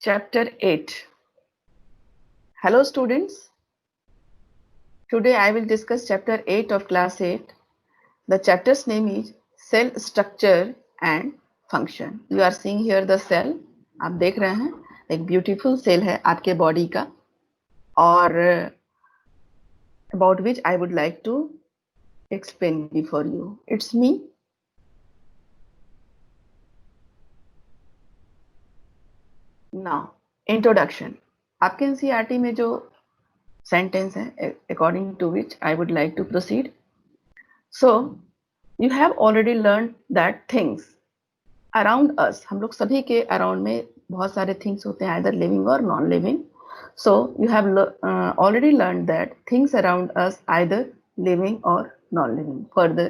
Chapter 8. Hello students. Today I will discuss chapter 8 of class 8. The chapter's name is Cell Structure and Function. You are seeing here the cell. आप देख रहे हैं एक beautiful cell है आपके body का और about which I would like to explain before you. It's me. Now, introduction. आपके NCERT में जो sentence है according to which I would like to proceed. So, you have already learned that things around us, हम लोग सभी के around में बहुत सारे things होते हैं, either living or non-living. So, you have already learned that things around us either living or non-living. Further,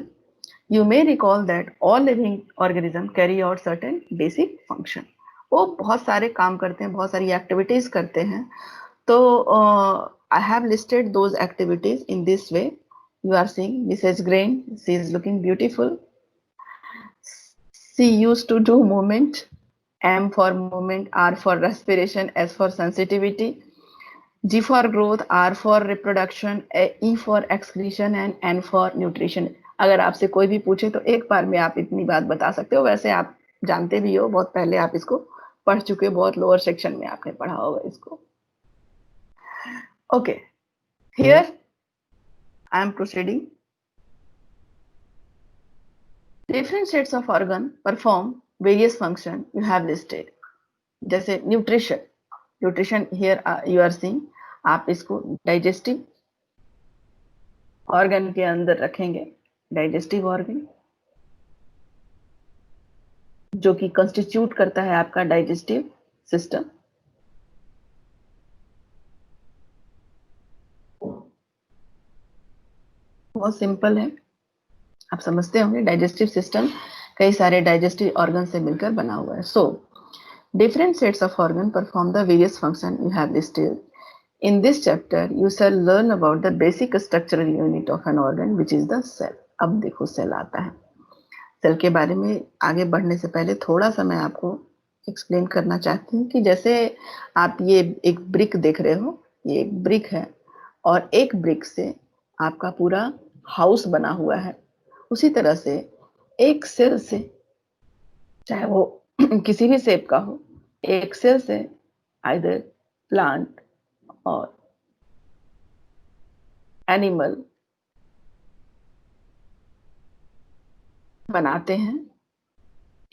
you may recall that all living organisms carry out certain basic function. वो बहुत सारे काम करते हैं, बहुत सारी activities करते हैं. तो I have listed those activities in this way. You are seeing Mrs. Grain, she is looking beautiful. She used to do movement, M for movement, R for respiration, S for sensitivity, G for growth, R for reproduction, E for excretion and N for nutrition. अगर आपसे कोई भी पूछे तो एक बार में आप इतनी बात बता सकते हो. वैसे आप जानते भी हो, बहुत पहले आप इसको पढ़ चुके हो, बहुत लोअर सेक्शन में आपने पढ़ा होगा इसको. Okay, here I am proceeding. Different sets of organ perform various function you have listed. जैसे nutrition here you are seeing. आप इसको डाइजेस्टिव ऑर्गन के अंदर रखेंगे. डाइजेस्टिव ऑर्गन जो कि कंस्टिट्यूट करता है आपका डाइजेस्टिव सिस्टम. बहुत सिंपल है, आप समझते होंगे. डाइजेस्टिव सिस्टम कई सारे डाइजेस्टिव ऑर्गन से मिलकर बना हुआ है. सो different sets of organ perform the various function you have listed. In this chapter, you shall learn about the basic structural unit of an organ, which is the cell. अब देखो cell आता है. Cell के बारे में आगे बढ़ने से पहले थोड़ा सा मैं आपको एक्सप्लेन करना चाहती हूँ कि जैसे आप ये एक ब्रिक देख रहे हो, ये एक ब्रिक है और एक ब्रिक से आपका पूरा हाउस बना हुआ है. उसी तरह से एक सेल से, चाहे वो किसी भी शेप का हो, एक सेल से आइदर प्लांट और एनिमल बनाते हैं.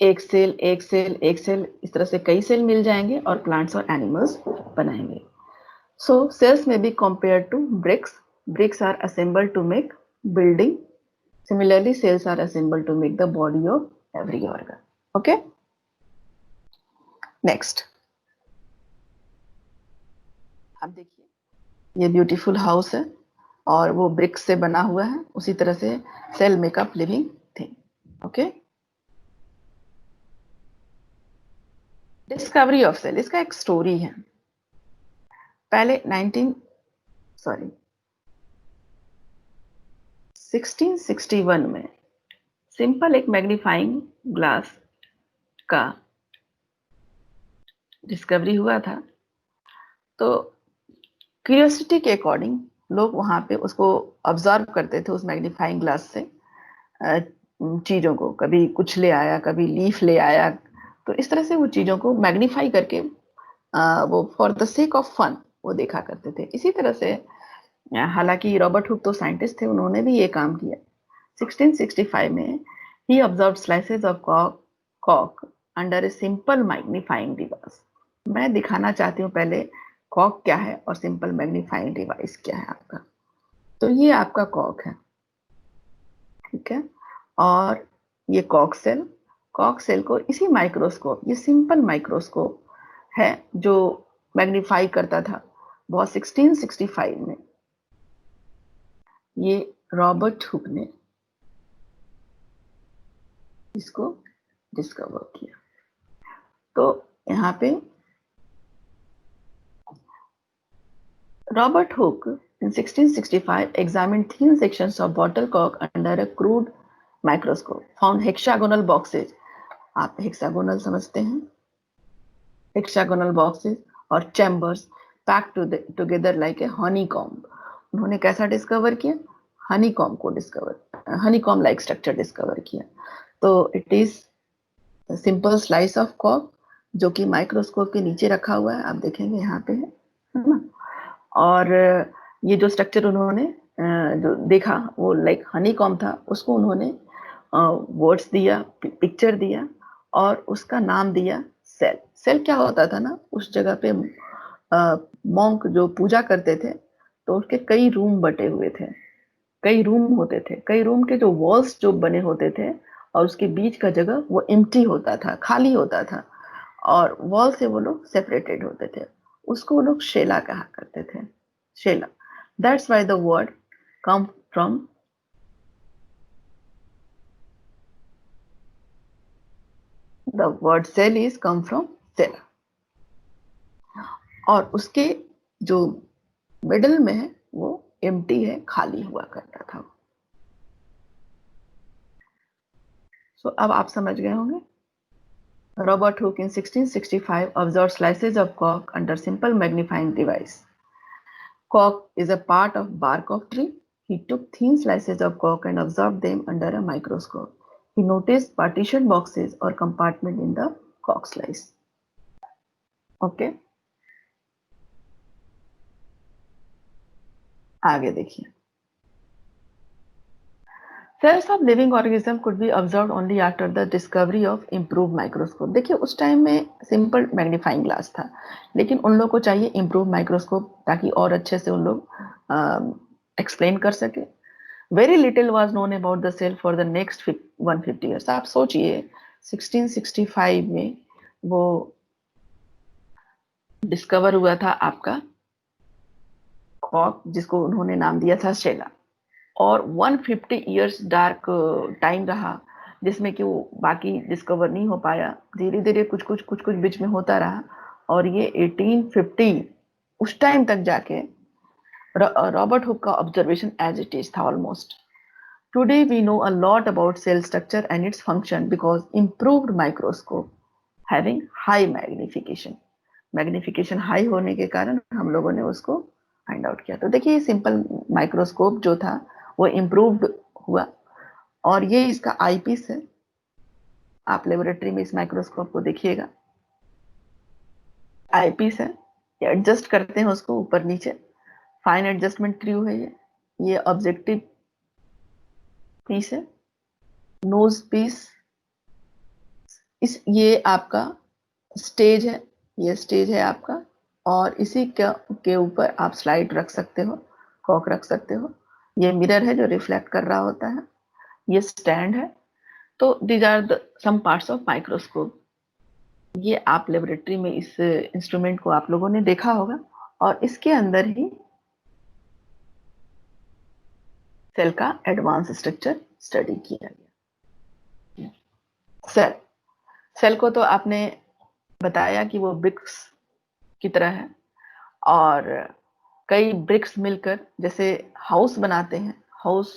एक सेल एक सेल एक सेल, इस तरह से कई सेल मिल जाएंगे और प्लांट्स और एनिमल्स बनाएंगे. सो सेल्स में be compare to bricks. Bricks are assembled to make building. Similarly, cells are assembled to make the body of every organ. Okay? Next. आप देखिए ये ब्यूटीफुल हाउस है और वो ब्रिक्स से बना हुआ है. उसी तरह से cell makeup living thing. Okay. Discovery of cell, इसका एक स्टोरी है. पहले 1661 में सिंपल एक मैग्नीफाइंग ग्लास का डिस्कवरी हुआ था. तो क्यूरियोसिटी के अकॉर्डिंग लोग वहां पे उसको ऑब्जर्व करते थे उस मैग्नीफाइंग ग्लास से चीजों को. कभी कुछ ले आया, कभी लीफ ले आया. तो इस तरह से वो चीजों को मैग्नीफाई करके वो for the sake of fun वो देखा करते थे. इसी तरह से हालांकि रॉबर्ट हुक तो साइंटिस्ट थे, उन्होंने भी ये काम किया. 1665 में ही ऑब्जर्व स्लाइसेस ऑफ कॉक under a simple magnifying device. मैं दिखाना चाहती हूँ पहले कॉक क्या है और सिंपल मैग्नीफाइंग डिवाइस क्या है आपका. तो ये आपका कॉक है, ठीक है. और ये कॉक सेल को इसी माइक्रोस्कोप, ये सिंपल माइक्रोस्कोप है जो मैग्नीफाई करता था. बहुत 1665 में ये रॉबर्ट हुक ने इसको डिस्कवर किया. तो यहाँ पे Robert Hooke in 1665 examined thin sections of bottle cork under a crude microscope, found hexagonal boxes. आप hexagonal समझते हैं, hexagonal boxes or chambers packed together like a honeycomb. उन्होंने कैसा डिस्कवर किया? हनीकॉम को discover, honeycomb like structure discover किया. तो it is simple slice of कॉक जो कि माइक्रोस्कोप के नीचे रखा हुआ है, आप देखेंगे यहाँ पे है ना. और ये जो स्ट्रक्चर उन्होंने जो देखा वो लाइक हनीकॉम था, उसको उन्होंने वर्ड्स दिया, पिक्चर दिया और उसका नाम दिया सेल. सेल क्या होता था ना, उस जगह पे मॉन्क जो पूजा करते थे तो उसके कई रूम बटे हुए थे, कई रूम होते थे, कई रूम के जो वॉल्स जो बने होते थे और उसके बीच का जगह वो एम्प्टी होता था, खाली होता था और वॉल से वो लोग सेपरेटेड होते थे. उसको वो लोग शेला कहा करते थे, cella. That's why the word come from the word cell is come from cella. और उसके जो मिडल में है वो एम्प्टी है, खाली हुआ करता था. सो अब आप समझ गए होंगे. Robert Hooke in 1665 observed slices of cork under simple magnifying device. Cork is a part of bark of tree. He took thin slices of cork and observed them under a microscope. He noticed partition boxes or compartment in the cork slice. Okay. आगे देखिए. Cells of living organism could be observed only after the discovery of improved microscope. देखिए उस time में simple magnifying glass था, लेकिन उन लोग को चाहिए इम्प्रूव माइक्रोस्कोप ताकि और अच्छे से उन लोग एक्सप्लेन कर सके. Very little was known about the cell for the next 150 years. आप सोचिए 1665 में वो डिस्कवर हुआ था आपका कॉक, जिसको उन्होंने नाम दिया था शेला. और 150 इयर्स डार्क टाइम रहा जिसमें कि वो बाकी डिस्कवर नहीं हो पाया. धीरे धीरे कुछ कुछ बीच में होता रहा और ये 1850 उस टाइम तक जाके रॉबर्ट हुक का ऑब्जर्वेशन एज इट इज था almost. Today we know a lot about cell structure and its function because improved microscope having high magnification. Magnification high होने के कारण हम लोगों ने उसको फाइंड आउट किया. तो देखिए सिंपल माइक्रोस्कोप जो था वो इम्प्रूव्ड हुआ और ये इसका आईपीस है. आप लेबोरेटरी में इस माइक्रोस्कोप को देखिएगा, आईपीस है, ये एडजस्ट करते हैं उसको ऊपर नीचे. फाइन एडजस्टमेंट ट्रू है ये ऑब्जेक्टिव पीस है, नोज पीस. ये आपका स्टेज है, ये स्टेज है आपका और इसी के ऊपर आप स्लाइड रख सकते हो, कॉक रख सकते हो. ये मिरर है जो रिफ्लेक्ट कर रहा होता है, ये स्टैंड है. तो these are the some parts of microscope. ये आप लेबोरेटरी में इस इंस्ट्रूमेंट को आप लोगों ने देखा होगा और इसके अंदर ही सेल का एडवांस स्ट्रक्चर स्टडी किया गया. सेल को तो आपने बताया कि वो ब्रिक्स की तरह है और कई ब्रिक्स मिलकर जैसे हाउस बनाते हैं, हाउस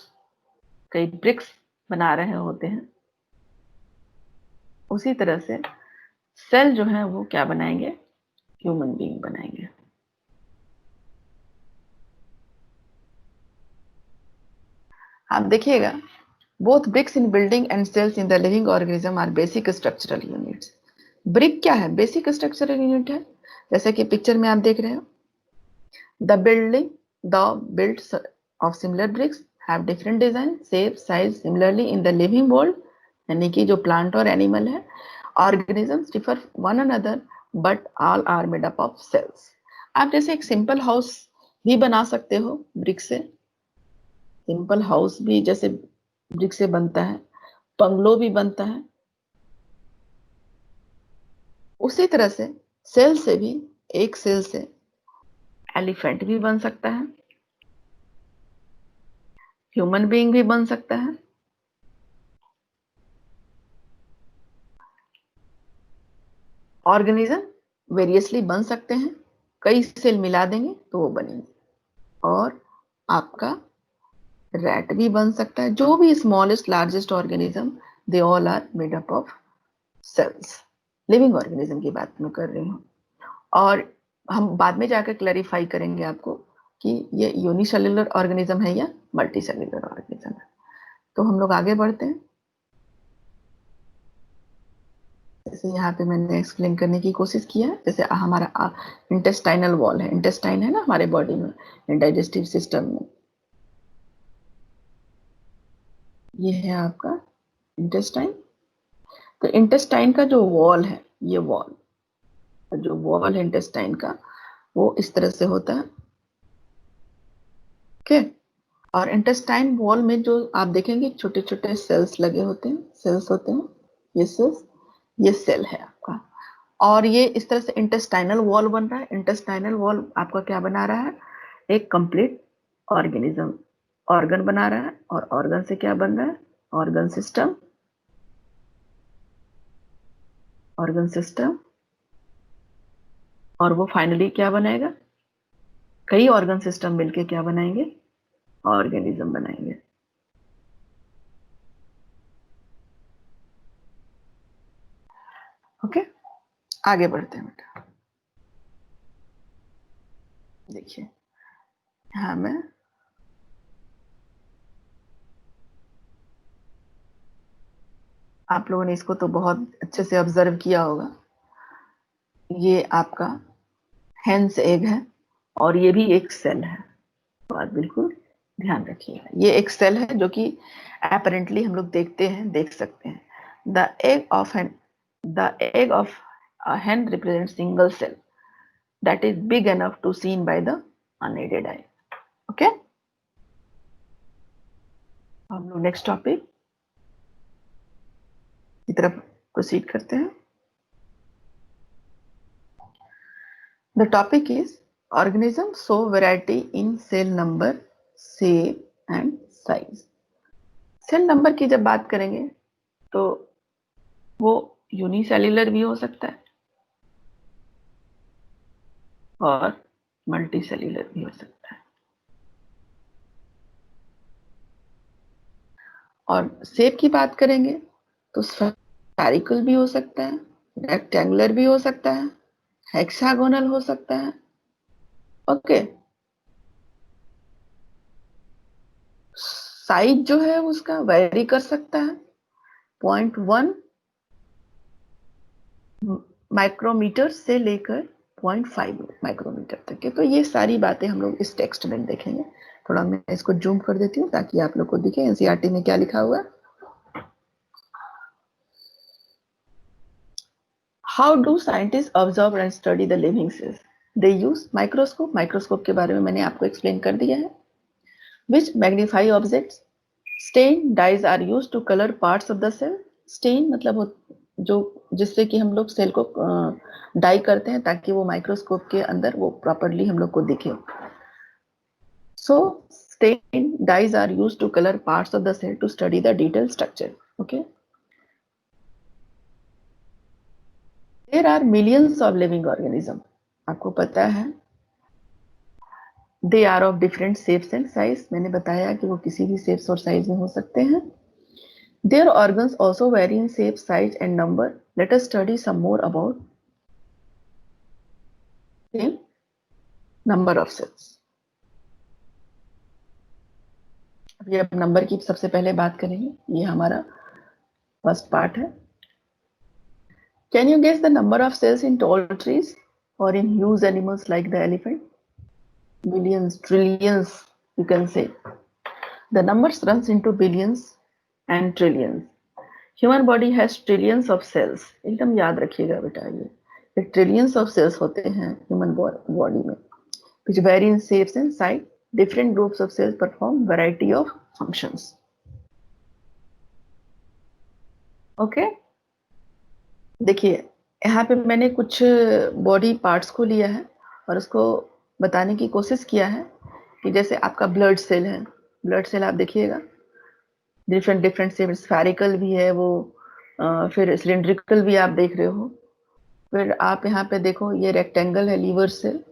कई ब्रिक्स बना रहे होते हैं, उसी तरह से सेल जो है वो क्या बनाएंगे? ह्यूमन बीइंग बनाएंगे. आप देखिएगा both bricks in building and cells in the living organism are basic structural units. Brick क्या है? बेसिक स्ट्रक्चरल यूनिट है. जैसे कि पिक्चर में आप देख रहे हो, the building, the builds of similar bricks have different design, shape, size. Similarly in the living world, यानी कि जो प्लांट और एनिमल है, organisms differ one another but all are made up of cells. आप जैसे एक सिंपल हाउस भी बना सकते हो ब्रिक से, सिंपल हाउस भी जैसे ब्रिक से बनता है, बंगलो भी बनता है, उसी तरह से सेल से भी, एक सेल से एलिफेंट भी बन सकता है, ह्यूमन बीइंग भी बन सकता है. ऑर्गेनिज्म वेरियसली बन सकते हैं, कई सेल मिला देंगे तो वो बनेंगे. और आपका रैट भी बन सकता है. जो भी smallest largest organism, they all are made up of cells. Living organism की बात मैं कर रही हूँ. और हम बाद में जाकर क्लैरिफाई करेंगे आपको कि ये यूनिसेल्युलर ऑर्गेनिज्म है या मल्टी सेल्युलर ऑर्गेनिज्म है। तो हम लोग आगे बढ़ते हैं। जैसे यहाँ पे मैंने एक्सप्लेन करने की कोशिश किया है, जैसे हमारा इंटेस्टाइनल वॉल है, इंटेस्टाइन है ना हमारे बॉडी में, डाइजेस्टिव सिस्टम में, ये है आपका इंटेस्टाइन। तो इंटेस्टाइन का जो वॉल है, ये वॉल, जो वॉल है इंटेस्टाइन का, वो इस तरह से होता है। ओके। और इंटेस्टाइन वॉल में जो आप देखेंगे छोटे छोटे सेल्स लगे होते हैं, सेल्स होते हैं, ये सेल्स, ये सेल है आपका। और ये इस तरह से इंटेस्टाइनल वॉल बन रहा है। इंटेस्टाइनल वॉल आपका क्या बना रहा है, एक कंप्लीट ऑर्गेनिज्म, ऑर्गन बना रहा है। और ऑर्गन से क्या बन रहा है, ऑर्गन सिस्टम, ऑर्गन सिस्टम। और वो फाइनली क्या बनाएगा, कई ऑर्गन सिस्टम मिलके क्या बनाएंगे, ऑर्गेनिज्म बनाएंगे। ओके, आगे बढ़ते हैं बेटा। देखिए यहां मैं आप लोगों ने इसको तो बहुत अच्छे से ऑब्जर्व किया होगा। ये आपका हेंस एग है और ये भी एक सेल है, बात बिल्कुल ध्यान रखिएगा। ये एक सेल है जो कि अपरेंटली हम लोग देखते हैं, देख सकते हैं। The egg of hen represents single cell that is big enough to seen by the unaided eye. Okay, हम लोग नेक्स्ट टॉपिक की तरफ प्रोसीड करते हैं। The topic is organism show variety in cell number, shape and size. Cell number की जब बात करेंगे तो वो यूनिसेल्युलर भी हो सकता है और मल्टी सेल्युलर भी हो सकता है। और शेप की बात करेंगे तो स्फेरिकल भी हो सकता है, रेक्टेंगुलर भी हो सकता है, हेक्सागोनल हो सकता है। ओके। साइज जो है उसका वेरी कर सकता है, 0.1 माइक्रोमीटर से लेकर 0.5 माइक्रोमीटर तक के। तो ये सारी बातें हम लोग इस टेक्स्ट में देखेंगे। थोड़ा मैं इसको जूम कर देती हूँ ताकि आप लोग को दिखे एनसीईआरटी में क्या लिखा हुआ है। How do scientists observe and study the living cells? They use microscope. Microscope के बारे में मैंने आपको एक्सप्लेन कर दिया है। Which magnify objects? Stain dyes are used to color parts of the cell. Stain मतलब जो जिससे कि हम लोग सेल को डाई करते हैं ताकि वो माइक्रोस्कोप के अंदर वो प्रॉपरली हम लोग को दिखे। So stain dyes are used to color parts of the cell to study the detailed structure. Okay. There are millions of living organisms. आपको पता है they are of different shapes and size. मैंने बताया कि वो किसी भी शेप्स और साइज में हो सकते हैं। Their organs also vary in shape, size and number. Let us study some more about number of cells. अभी अब नंबर की सबसे पहले बात करेंगे, ये हमारा फर्स्ट पार्ट है। Can you guess the number of cells in tall trees or in huge animals like the elephant? Millions, trillions, you can say. The numbers runs into billions and trillions. Human body has trillions of cells. एकदम याद रखिएगा बेटा, ये trillions of cells होते हैं human body में, which vary in shapes and size. Different groups of cells perform variety of functions. Okay? देखिए यहाँ पे मैंने कुछ बॉडी पार्ट्स को लिया है और उसको बताने की कोशिश किया है कि जैसे आपका ब्लड सेल है, ब्लड सेल आप देखिएगा डिफरेंट डिफरेंट शेप, स्फेरिकल भी है वो, फिर सिलिंड्रिकल भी आप देख रहे हो। फिर आप यहाँ पे देखो ये रेक्टेंगल है, लीवर सेल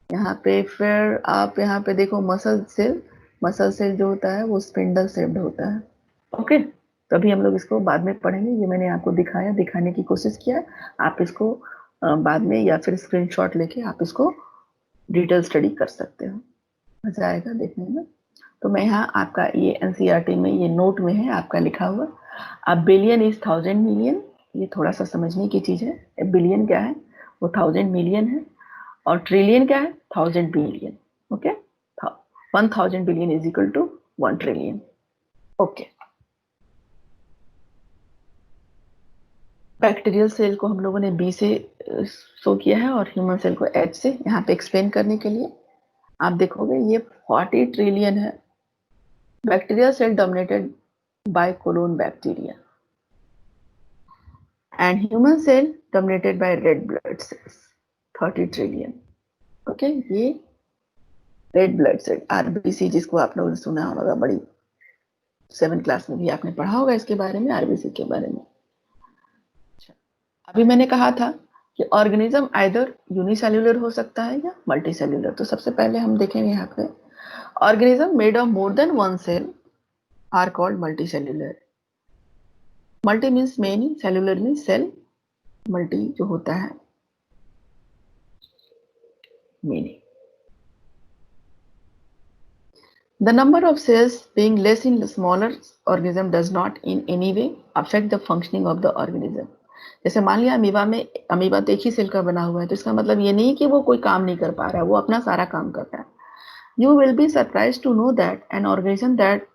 यहाँ पे। फिर आप यहाँ पे देखो मसल सेल, मसल सेल जो होता है वो स्पिंडल शेप्ड होता है। ओके, तो अभी हम लोग इसको बाद में पढ़ेंगे। ये मैंने आपको दिखाया, दिखाने की कोशिश किया, आप इसको बाद में, या फिर स्क्रीनशॉट लेके आप इसको डिटेल स्टडी कर सकते हो, मजा आएगा देखने में। तो मैं यहाँ आपका ये एनसीईआरटी में ये नोट में है आपका लिखा हुआ। अब बिलियन इज 1000 मिलियन, ये थोड़ा सा समझने की चीज है। बिलियन क्या है, वो 1000 मिलियन है, और ट्रिलियन क्या है, 1000 billion. Okay, 1000 billion is equal to 1 trillion. Okay, bacterial cell को हम लोगों ने बी से शो किया है, और ह्यूमन सेल को एच से। यहाँ पे एक्सप्लेन करने के लिए आप देखोगे ये 40 ट्रिलियन है। Bacterial cell dominated by colon bacteria, and human cell dominated by red blood cells, 30 trillion. Okay, ये रेड ब्लड सेल आरबीसी, जिसको आप लोगों ने सुना होगा, बड़ी 7th क्लास में भी आपने पढ़ा होगा इसके बारे में, आरबीसी के बारे में। अच्छा, अभी मैंने कहा था कि ऑर्गेनिज्म आइदर यूनिसेल्युलर हो सकता है या मल्टीसेल्युलर। तो सबसे पहले हम देखेंगे यहाँ पे organism made of more than one cell are called multicellular. Multi means many, cellular means cell, multi जो होता है many. The number of cells being less in smaller organism does not in any way affect the functioning of the organism. जैसे मान लिया amoeba में, amoeba तो एक ही cell का बना हुआ है, तो इसका मतलब ये नहीं कि वो कोई काम नहीं कर पा रहा है, वो अपना सारा काम कर रहा है। You will be surprised to know that an organism that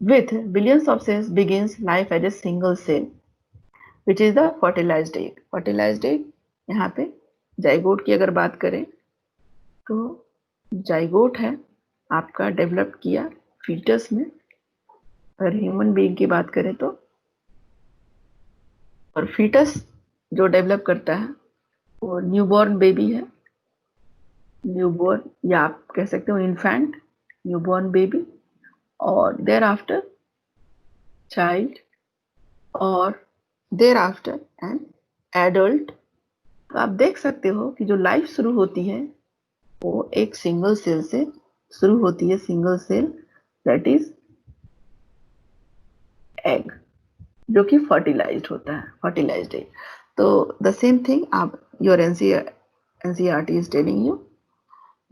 with billions of cells begins life as a single cell, which is the fertilized egg. Fertilized egg, यहाँ पे जाइगोट की अगर बात करें तो जाइगोट है आपका डेवलप किया फीटस में। और ह्यूमन बीइंग की बात करें तो, और फीटस जो डेवलप करता है वो न्यूबॉर्न बेबी है, न्यूबॉर्न, या आप कह सकते हो इन्फेंट, न्यूबॉर्न बेबी, और देयर आफ्टर चाइल्ड, और देयर आफ्टर एन एडल्ट। तो आप देख सकते हो कि जो लाइफ शुरू होती है वो एक सिंगल सेल से शुरू होती है, single cell, that is egg, जो कि फर्टिलाइज्ड होता है, फर्टिलाइज्ड एग। तो द सेम थिंग आप your NCERT is telling you,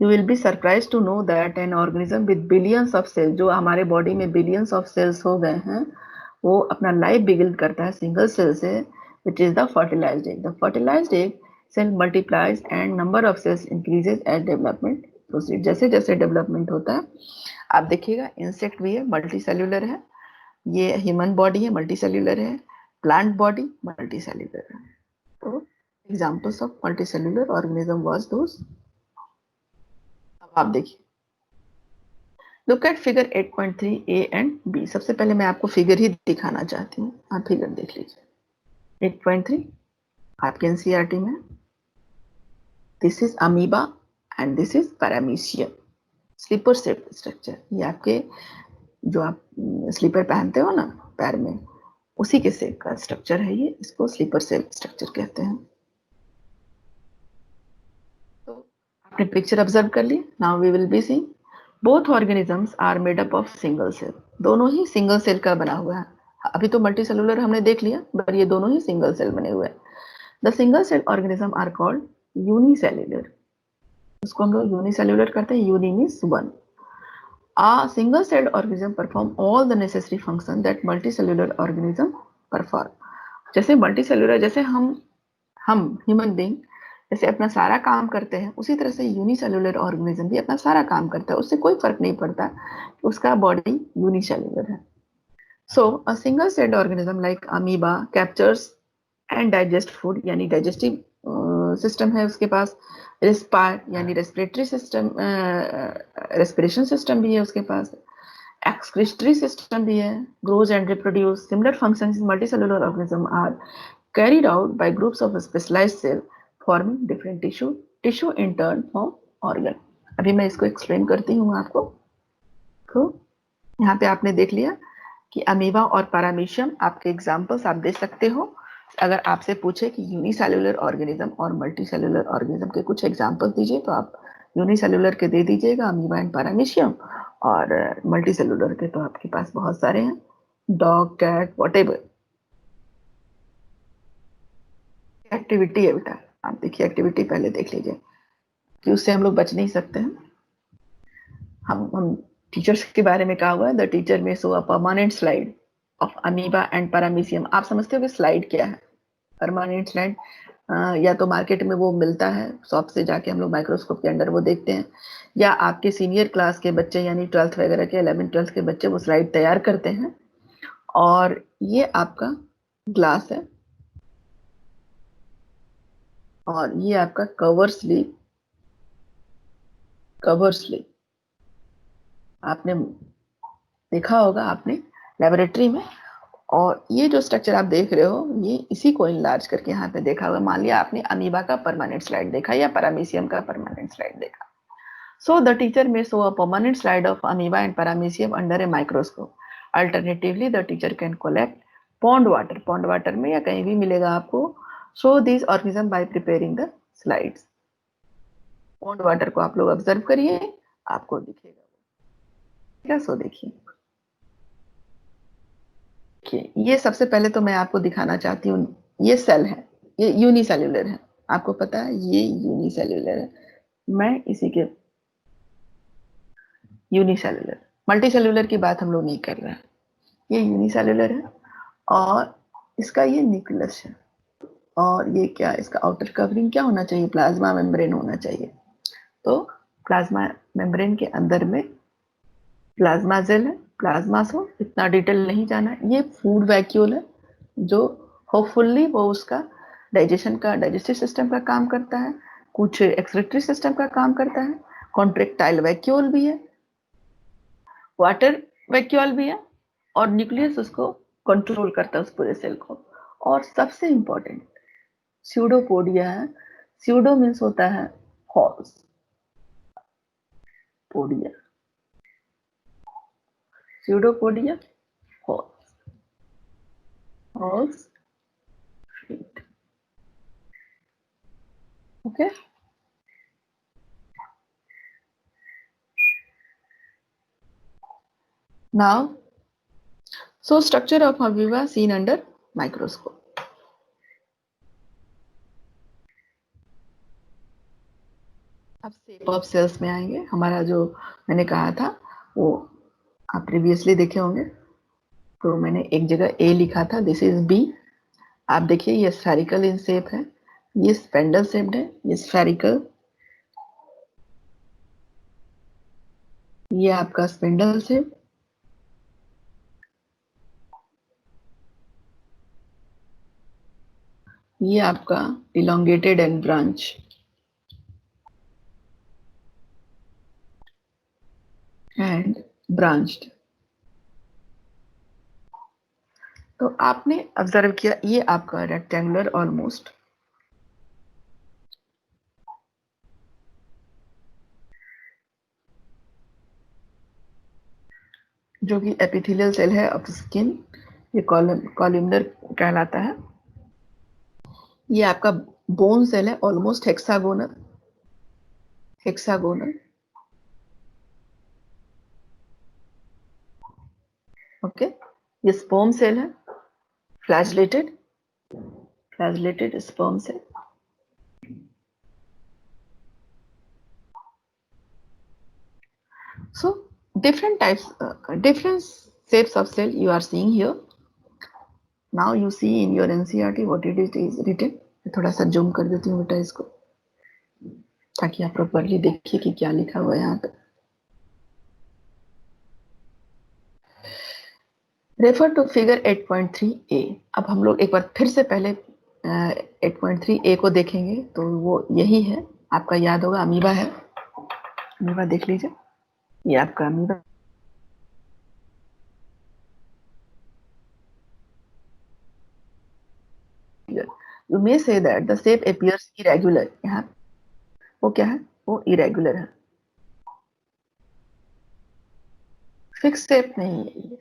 you will be surprise to know that an organism with billions of cells, जो हमारे बॉडी में बिलियंस ऑफ सेल्स हो गए हैं, वो अपना लाइफ बिगिन करता है सिंगल सेल से, which is the fertilised egg. The fertilised egg cell multiplies and number of cells increases as development proceed. जैसे जैसे डेवलपमेंट होता है, आप देखिएगा इंसेक्ट भी है, मल्टी सेल्यूलर है, ये ह्यूमन बॉडी है, मल्टी सेल्यूलर है, प्लांट बॉडी मल्टी सेल्यूलर है। तो examples of multicellular organism was those. अब आप देखिए, look at figure 8.3 A and B. सबसे पहले मैं आपको फिगर ही दिखाना चाहती हूँ, आप फिगर देख लीजिए। 8.3 आपके एनसीईआरटी में, this is amoeba and this is paramecium, slipper shape structure. ये आपके जो आप स्लीपर पहनते हो ना पैर में, उसी के शेप का स्ट्रक्चर है ये, इसको स्लीपर सेल स्ट्रक्चर कहते हैं। तो आपने पिक्चर ऑब्जर्व कर ली। Now we will be seeing both organisms are made up of single cell. दोनों ही सिंगल सेल का बना हुआ है। अभी तो मल्टी सेलुलर हमने देख लिया, बट ये दोनों ही सिंगल सेल बने हुए हैं। The single cell organism are called unicellular. उसको हम लोग यूनिसेल्युलर करते हैं, uni means one. A single-celled organism perform all the necessary function that multicellular organism perform. जैसे मल्टीसेल्युलर, जैसे हम ह्यूमन बीइंग जैसे अपना सारा काम करते हैं, उसी तरह से यूनिसेल्युलर ऑर्गेनिज्म भी अपना सारा काम करता है। उससे कोई फर्क नहीं पड़ता कि उसका बॉडी यूनिसेल्युलर है। So a single celled organism like amoeba captures and digest food, यानी डाइजेस्टिव सिस्टम है उसके पास, रिस्पायर यानी रेस्पिरेटरी सिस्टम, रेस्पिरेशन सिस्टम भी है उसके पास, एक्सक्रीटरी सिस्टम भी है, grows and reproduce. Similar functions in multicellular organism are carried out by groups of specialized cell forming different tissue in turn form organ। अभी मैं इसको एक्सप्लेन करती हूँ आपको। तो यहाँ पे आपने देख लिया कि अमीबा और पैरामीशियम आपके एग्जाम्पल्स आप दे सकते हो। अगर आपसे पूछे कि यूनिसेल्युलर ऑर्गेनिज्म और मल्टीसेल्युलर ऑर्गेनिज्म के कुछ एग्जाम्पल दीजिए, तो आप यूनिसेल्युलर के दे दीजिएगा, अमीबा एंड पैरामीशियम, और मल्टीसेल्युलर के तो आपके पास बहुत सारे हैं, डॉग, कैट, व्हाटएवर। एक्टिविटी है बेटा, आप देखिए एक्टिविटी पहले देख लीजिए कि उससे हम लोग बच नहीं सकते हैं। हम टीचर्स के बारे में कहा हुआ है, द टीचर में show a permanent slide of amoeba and paramecium. आप समझते हो कि स्लाइड क्या है? परमानेंट स्लाइड या तो मार्केट में वो मिलता है, शॉप से जाके हम लोग माइक्रोस्कोप के अंडर वो देखते हैं, या आपके सीनियर क्लास के बच्चे यानी 12th वगैरह के 11th 12th के बच्चे वो स्लाइड तैयार करते हैं। और ये आपका ग्लास है और ये आपका कवर स्लिप आपने देखा होगा आपने लेबोरेटरी में। और ये जो स्ट्रक्चर आप देख रहे हो ये इसी को इनलार्ज करके यहाँ पे देखा होगा। मान लिया आपने अमीबा का परमानेंट स्लाइड देखा या पैरामीशियम का परमानेंट स्लाइड देखा। So the teacher may show a permanent slide of amoeba and paramecium under a microscope. Alternatively, the teacher can collect pond water. Pond water में या कहीं भी मिलेगा आपको। Show these organism by preparing the slides. pond water को आप लोग observe करिए, आपको दिखेगा। सो देखिए ये सबसे पहले तो मैं आपको दिखाना चाहती हूँ, ये सेल है, ये यूनिसेल्युलर है। आपको पता है ये यूनिसेल्युलर है। मैं इसी के यूनिसेल्युलर, मल्टीसेल्युलर की बात हम लोग नहीं कर रहे हैं। ये यूनिसेल्युलर है और इसका ये न्यूक्लियस है। और ये क्या, इसका आउटर कवरिंग क्या होना चाहिए? प्लाज्मा मेम्ब्रेन होना चाहिए। तो प्लाज्मा मेम्ब्रेन के अंदर में प्लाज्मा जेल है। प्लाज्मा से इतना डिटेल नहीं जाना। ये फूड वैक्यूल है जो होपफुली वो उसका डाइजेस्टिव सिस्टम का काम करता है, कुछ एक्सक्रीटरी सिस्टम का काम करता है, कॉन्ट्रेक्टाइल वैक्यूल भी है, वाटर वैक्यूल भी है, और न्यूक्लियस उसको कंट्रोल करता है उस पूरे सेल को। और सबसे इंपॉर्टेंट स्यूडोपोडिया है। स्यूडो मीन्स होता है false, podia, pseudopodia false, false feet. Okay, now so structure of amoeba seen under microscope. अब शेप ऑफ सेल्स में आएंगे। हमारा जो मैंने कहा था वो आप प्रीवियसली देखे होंगे। तो मैंने एक जगह ए लिखा था, दिस इज बी। आप देखिए ये स्फेरिकल इन शेप है, ये स्पेंडल शेप्ड है, ये स्फेरिकल, ये आपका स्पेंडल शेप, ये आपका elongated and branch, and branched. तो आपने ऑब्जर्व किया ये आपका रेक्टेंगुलर ऑलमोस्ट, जो कि एपिथेलियल सेल है ऑफ स्किन, ये कॉलमनर कहलाता है। ये आपका बोन सेल है ऑलमोस्ट हेक्सागोनल, हेक्सागोनल। ओके, ये स्पर्म सेल है, flagellated, flagellated sperm cell. So different types, different shapes of cell you are seeing here. Now you see in your NCERT what it is written. मैं थोड़ा सा zoom कर देती हूँ बेटा इसको, ताकि आप प्रॉपरली देखिए कि क्या लिखा हुआ है यहाँ पे। Refer to figure 8.3a। अब हम लोग एक बार फिर से पहले 8.3a को देखेंगे तो वो यही है, आपका याद होगा अमीबा है। अमीबा देख लीजिए, ये आपका amoeba. You may say that the shape appears irregular। यहाँ वो क्या है? वो irregular है, फिक्स शेप नहीं है ये।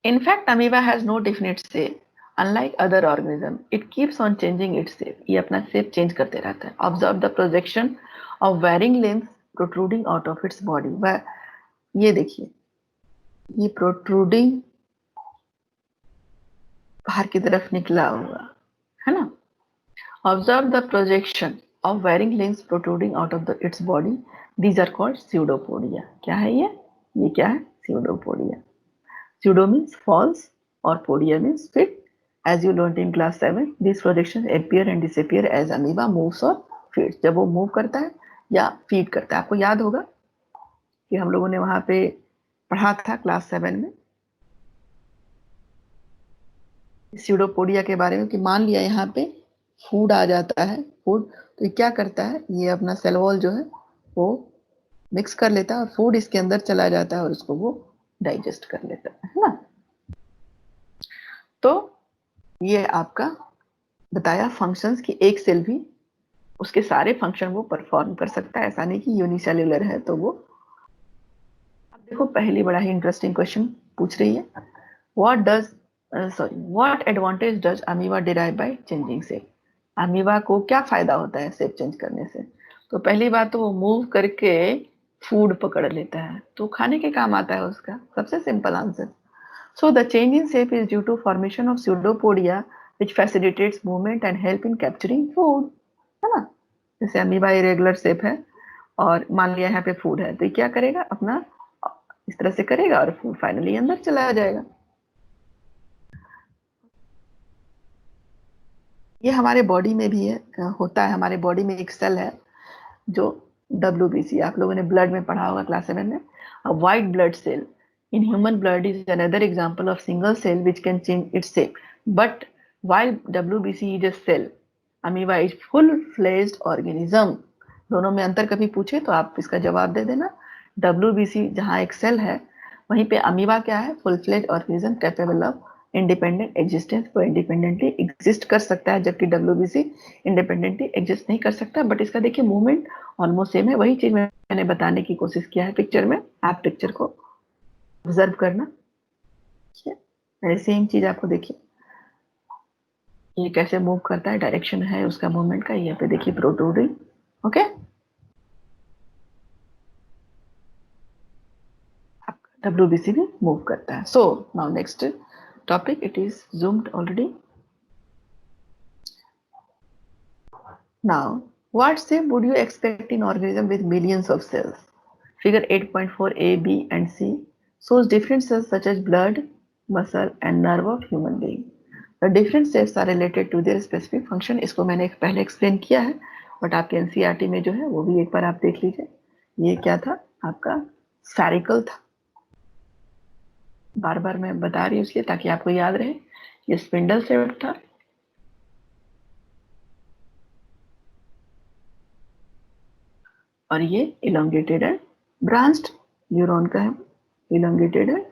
In fact, amoeba has no definite shape. Unlike other organism, it keeps on changing its shape. ये अपना shape change करते रहता है। Observe the projection of varying lengths protruding out of its body। वह ये देखिए, ये protruding बाहर की तरफ निकला हुआ, Observe the projection of varying lengths protruding out of its body. These are called pseudopodia. क्या है ये? ये क्या है? Pseudopodia. Pseudo means false or podia means fit. As you learned in class 7, these projections appear and disappear as amoeba moves or feeds. जब वो move करता है या feed करता है. आपको याद होगा कि हम लोगों ने वहां पे पढ़ा था क्लास 7 में स्यूडोपोडिया के बारे में कि मान लिया यहाँ पे फूड आ जाता है, फूड तो ये क्या करता है, ये अपना सेल वॉल जो है वो मिक्स कर लेता है और फूड इसके अंदर चला जाता है और उसको वो डाइजेस्ट कर लेता है ना। तो ये आपका बताया फंक्शंस की एक सेल भी उसके सारे फंक्शन वो परफॉर्म कर सकता है, ऐसा नहीं कि यूनिसेल्युलर है तो वो। अब देखो पहली बड़ा ही इंटरेस्टिंग क्वेश्चन पूछ रही है, what advantage does amoeba derive by changing shape. Amoeba को क्या फायदा होता है शेप चेंज करने से? तो पहली बात तो वो मूव करके फूड पकड़ लेता है तो खाने के काम आता है उसका, सबसे simple answer. So the change in shape is due to formation of pseudopodia which facilitates movement and help in capturing food, है ना। जैसे अमीबा इरेगुलर शेप है और मान लिया यहाँ पे फूड है तो ये क्या करेगा, अपना इस तरह से करेगा और फूड फाइनली अंदर चला जाएगा। ये हमारे बॉडी में भी है, होता है। हमारे बॉडी में एक सेल है जो WBC, आप लोगों ने ब्लड में पढ़ा होगा क्लास 7 में, white blood cell in human blood is another example of single cell which can change its shape, but while WBC is a cell, amoeba is full-fledged organism। दोनों में अंतर कभी पूछे तो आप इसका जवाब दे देना। WBC जहाँ एक सेल है वहीं पे अमीबा क्या है, full fledge organism capable of independent existence, वो इंडिपेंडेंटली एग्जिस्ट कर सकता है, जबकि WBC इंडिपेंडेंटली एग्जिस्ट नहीं कर सकता। बट इसका देखिए मूवमेंट ऑलमोस्ट सेम है, वही चीज मैंने बताने की कोशिश किया है पिक्चर में। आप पिक्चर को ऑब्जर्व करना, ठीक है। मैंने सेम चीज आपको देखिए ये कैसे मूव करता है, डायरेक्शन है उसका मूवमेंट का, यहाँ पे देखिए प्रोट्रूडिंग, ओके। WBC भी मूव करता है। So now next topic, it is zoomed already. Now, what shape would you expect in organism with millions of cells? Figure 8.4 A, B and C shows different cells such as blood, muscle and nerve of human being. The different shapes are related to their specific function. इसको मैंने पहले explain किया है, but आपके NCERT में जो है वो भी एक बार आप देख लीजिए। ये क्या था आपका, स्फेरिकल था, बार बार मैं बता रही हूँ इसलिए ताकि आपको याद रहे। ये स्पिंडल शेप था, और ये इलोंगेटेड एंड ब्रांच्ड न्यूरॉन का है, elongated and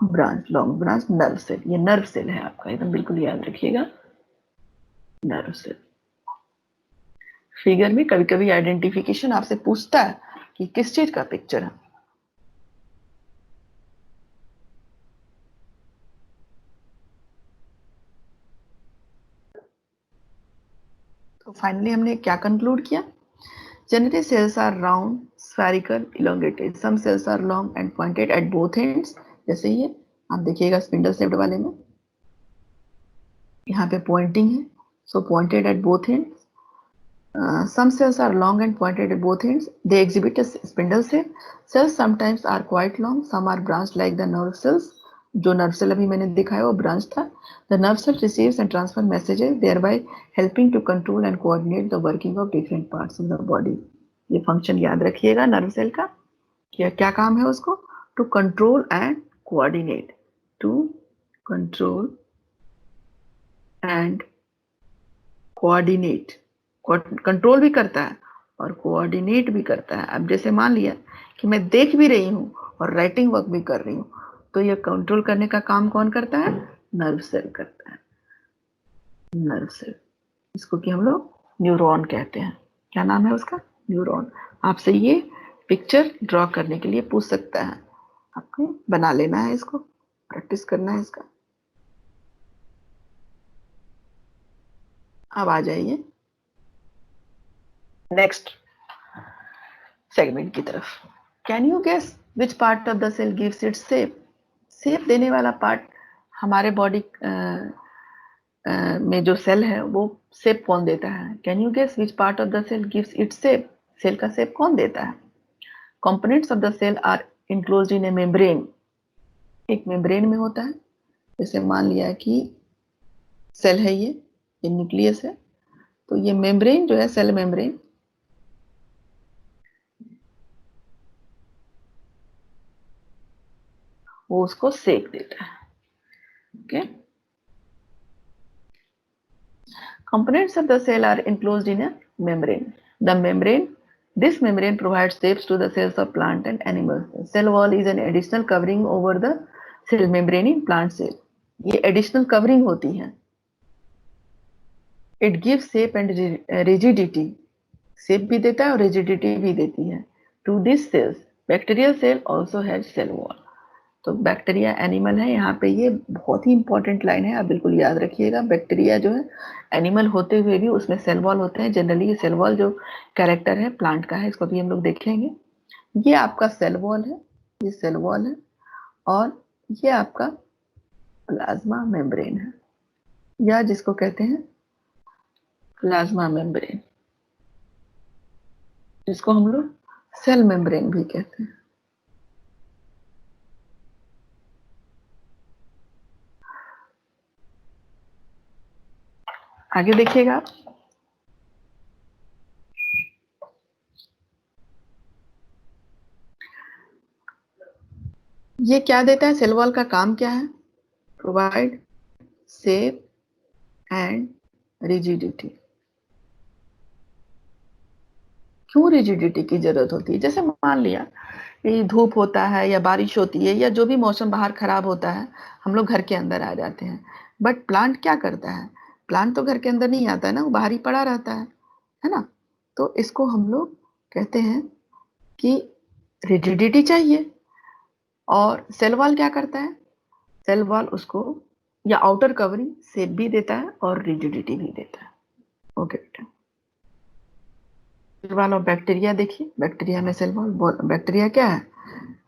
branch, long branch nerve cell. ये नर्व सेल है आपका, एकदम बिल्कुल याद रखिएगा, नर्व सेल। फिगर में कभी कभी आइडेंटिफिकेशन आपसे पूछता है कि किस चीज का पिक्चर है। तो फाइनली हमने क्या कंक्लूड किया, generally cells are round, spherical, elongated, some cells are long and pointed at both ends. जैसे ये आप देखिएगा स्पिंडल शेप्ड वाले में यहाँ पे पॉइंटिंग है, so pointed at both ends. Some cells are long and pointed at both ends. They exhibit a spindle shape. Cells sometimes are quite long. Some are branched like the nerve cells. जो nerve cell अभी मैंने दिखाया वो branch था. The nerve cell receives and transfer messages, thereby helping to control and coordinate the working of different parts of the body. ये function याद रखिएगा nerve cell का, क्या काम है उसको, to control and coordinate, to control and coordinate, control भी करता है और कोऑर्डिनेट भी करता है। अब जैसे मान लिया कि मैं देख भी रही हूँ और राइटिंग वर्क भी कर रही हूँ, तो ये कंट्रोल करने का काम कौन करता है, नर्व सेल करता है, नर्व सेल। इसको कि हम लोग न्यूरॉन कहते हैं। क्या नाम है उसका, न्यूरॉन। आपसे ये पिक्चर ड्रॉ करने के लिए पूछ सकता है, आपको बना लेना है, इसको प्रैक्टिस करना है इसका। अब आ जाइए नेक्स्ट सेगमेंट की तरफ। Can you guess which part of the cell gives its shape? Shape देने वाला पार्ट हमारे बॉडी में जो सेल है वो शेप कौन देता है? Can you guess which part of the cell gives it shape? Cell का शेप कौन देता है? Components of the cell are enclosed in a membrane. एक मेम्ब्रेन में होता है। जैसे मान लिया कि सेल है, ये न्यूक्लियस है, तो ये मेम्ब्रेन जो है, सेल मेम्ब्रेन, वो उसको सेक देता है। Okay, components of the cell are enclosed in a membrane. This membrane provides shapes to the cells of plant and animals. Cell wall is an additional covering over the cell membrane in plant cell. ये additional covering होती है. It gives shape and rigidity. Shape भी देता है और rigidity भी देती है. To these cells, bacterial cell also has cell wall. तो बैक्टीरिया एनिमल है, यहाँ पे ये बहुत ही इंपॉर्टेंट लाइन है, आप बिल्कुल याद रखिएगा। बैक्टीरिया जो है एनिमल होते हुए भी उसमें सेल वॉल होते हैं। जनरली ये सेल वॉल जो कैरेक्टर है प्लांट का है, इसको भी हम लोग देखेंगे। ये आपका सेल वॉल है, ये सेल वॉल है, और ये आपका प्लाज्मा मेम्ब्रेन है, या जिसको कहते हैं प्लाज्मा मेम्ब्रेन, जिसको हम लोग सेल मेम्ब्रेन भी कहते हैं। आगे देखिएगा, ये क्या देता है? सेल वॉल का काम क्या है? Provide shape and rigidity. क्यों रिजिडिटी की जरूरत होती है? जैसे मान लिया कि धूप होता है या बारिश होती है या जो भी मौसम बाहर खराब होता है, हम लोग घर के अंदर आ जाते हैं। बट प्लांट क्या करता है? प्लांट तो घर के अंदर नहीं आता है ना, वो बाहर ही पड़ा रहता है ना? तो इसको हम लोग कहते हैं कि रिजिडिटी चाहिए। और सेल वॉल क्या करता है? सेल वॉल उसको या आउटर कवरिंग शेप भी देता है और रिजिडिटी भी देता है। ओके बेटा, सेल वॉल ऑफ बैक्टीरिया देखिए, बैक्टीरिया में सेल वॉल। बैक्टीरिया क्या है?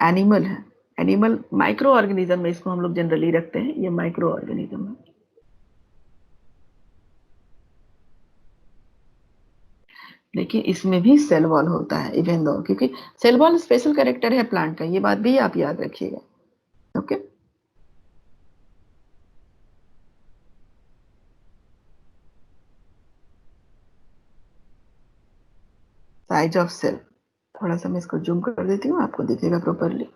एनिमल है। एनिमल माइक्रो ऑर्गेनिज्म में इसको हम लोग जनरली रखते हैं, ये माइक्रो ऑर्गेनिज्म है। लेकिन इसमें भी सेल वॉल होता है इवन दो, क्योंकि सेल वॉल स्पेशल कैरेक्टर है प्लांट का, ये बात भी आप याद रखिएगा। ओके, साइज ऑफ सेल, थोड़ा सा मैं इसको जूम कर देती हूँ, आपको दिखेगा properly.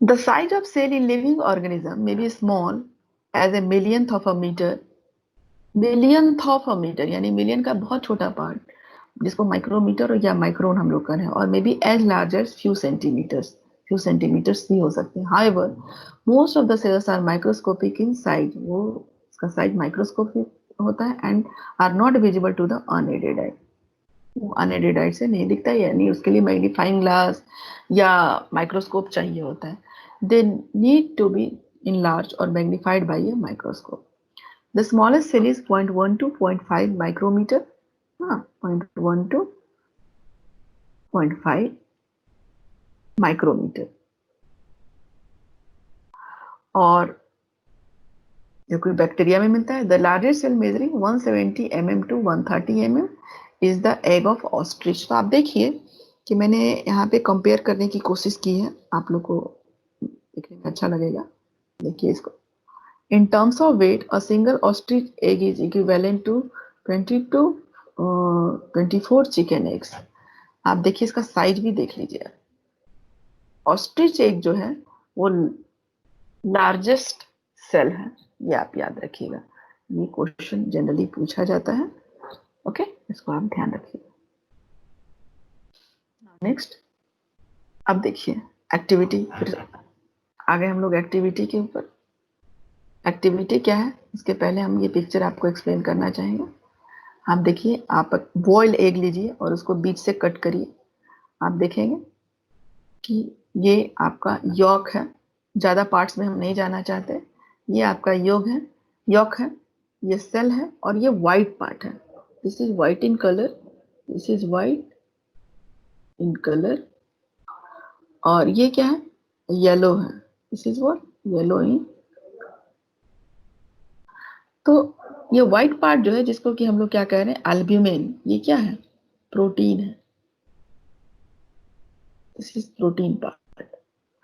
The size of cell in living organism may be small as a millionth of a meter, millionth of a metre यानी मिलियन का बहुत छोटा पार्ट, जिसको माइक्रोमीटर या माइक्रोन हम लोग करें, और may be as large as few centimetres भी हो सकते हैं। However most of the cells are microscopic in size, वो इसका साइज माइक्रोस्कोपिक होता है, and are not visible to the unaided eye. वो अनएडेड आई से नहीं दिखता है, यानी उसके लिए मैग्नीफाइंग ग्लास या माइक्रोस्कोप चाहिए होता है। They need to be enlarged or magnified by a microscope. The smallest cell is 0.1 to 0.5 micrometer, 0.1 to 0.5 micrometre. और जो कोई बैक्टीरिया में मिलता है, the largest cell measuring 170 mm to 130 mm is the egg of ostrich. तो आप देखिए कि मैंने यहाँ पे कंपेयर करने की कोशिश की है, आप लोग को देखने में अच्छा लगेगा। देखिए इसको, in terms of weight, a single ostrich egg is equivalent to 20 to 24 chicken eggs. आप देखिए इसका साइज भी देख लीजिए। ऑस्ट्रिच एग जो है वो लार्जेस्ट सेल है, ये आप याद रखिएगा, ये क्वेश्चन जनरली पूछा जाता है। ओके, इसको आप ध्यान रखिएगा। नेक्स्ट, अब देखिए एक्टिविटी, फिर आगे हम लोग एक्टिविटी के ऊपर। एक्टिविटी क्या है, इसके पहले हम ये पिक्चर आपको एक्सप्लेन करना चाहेंगे। आप देखिए, आप बॉइल्ड एग लीजिए और उसको बीच से कट करिए। आप देखेंगे कि ये आपका यॉक है, ज़्यादा पार्ट्स में हम नहीं जाना चाहते। ये आपका यॉक है, ये सेल है, और ये वाइट पार्ट है। This is white in colour, this is white in colour, और ये क्या है? येलो है। This is what? Yellow in. तो ये व्हाइट पार्ट जो है, जिसको कि हम लोग क्या कह रहे हैं, एल्ब्यूमिन, ये क्या है, प्रोटीन है। This is protein part.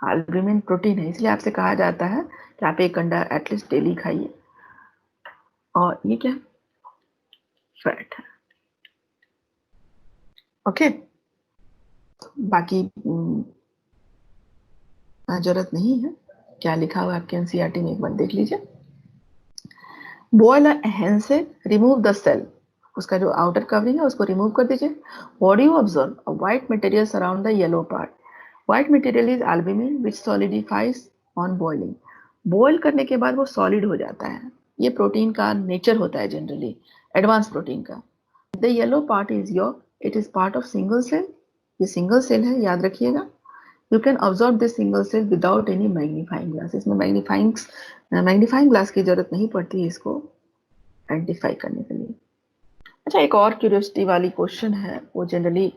Albumin protein है, इसलिए आपसे कहा जाता है कि आप एक अंडा एटलीस्ट डेली खाइए। और ये क्या, फैट है। ओके, बाकी जरूरत नहीं है, क्या लिखा हुआ है आपके एनसीईआरटी में एक बार देख लीजिए। बॉयल हैंड से रिमूव द सेल, उसका जो आउटर कवरिंग है उसको रिमूव कर दीजिए। What do you observe, a white material surround the yellow part. White material is albumin which solidifies on boiling. Boil करने के बाद वो सॉलिड हो जाता है, ये प्रोटीन का नेचर होता है जनरली, एडवांस प्रोटीन का। The yellow part is your, it is part of single cell, ये सिंगल सेल है, याद रखिएगा। You can observe this single cell without any magnifying glass, इसमें मैग्नीफाइंग ग्लास की जरूरत नहीं पड़ती है इसको आइडेंटिफाई करने के लिए। अच्छा, एक और क्यूरियोसिटी वाली क्वेश्चन है, वो जनरली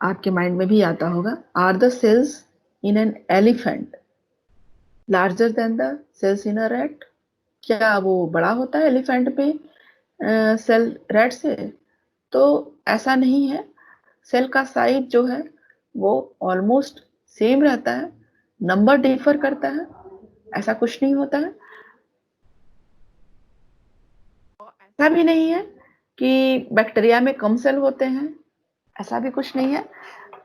आपके माइंड में भी आता होगा। Are the cells in an elephant larger than the cells in a rat? क्या वो बड़ा होता है एलिफेंट पे सेल रैट से? तो ऐसा नहीं है, सेल का साइज जो है वो ऑलमोस्ट सेम रहता है, नंबर डिफर करता है, ऐसा कुछ नहीं होता है। ऐसा भी नहीं है कि बैक्टीरिया में कम सेल होते हैं, ऐसा भी कुछ नहीं है।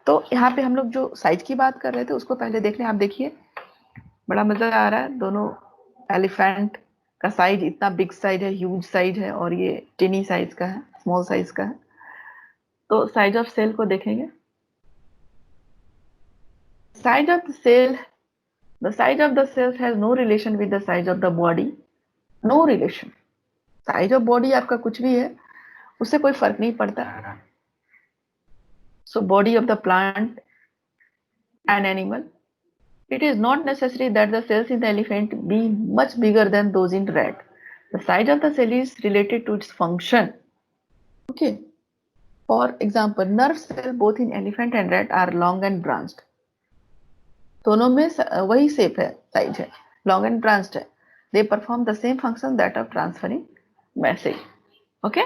तो यहाँ पे हम लोग जो साइज की बात कर रहे थे उसको पहले देख लें। आप देखिए, बड़ा मजा आ रहा है, दोनों एलिफेंट का साइज इतना बिग साइज है, ह्यूज साइज है, और ये टिनी साइज का है, स्मॉल साइज का है। तो साइज ऑफ सेल को देखेंगे, size of the cell, the size of the cell has no relation with the size of the body, no relation. Size of body आपका कुछ भी है, उससे कोई फर्क नहीं पड़ता। So body of the plant and animal, it is not necessary that the cells in the elephant be much bigger than those in rat. The size of the cell is related to its function. Okay. For example, nerve cell both in elephant and rat are long and branched. दोनों में वही shape है, size है, long and branched है। They perform the same function that of transferring message. Okay,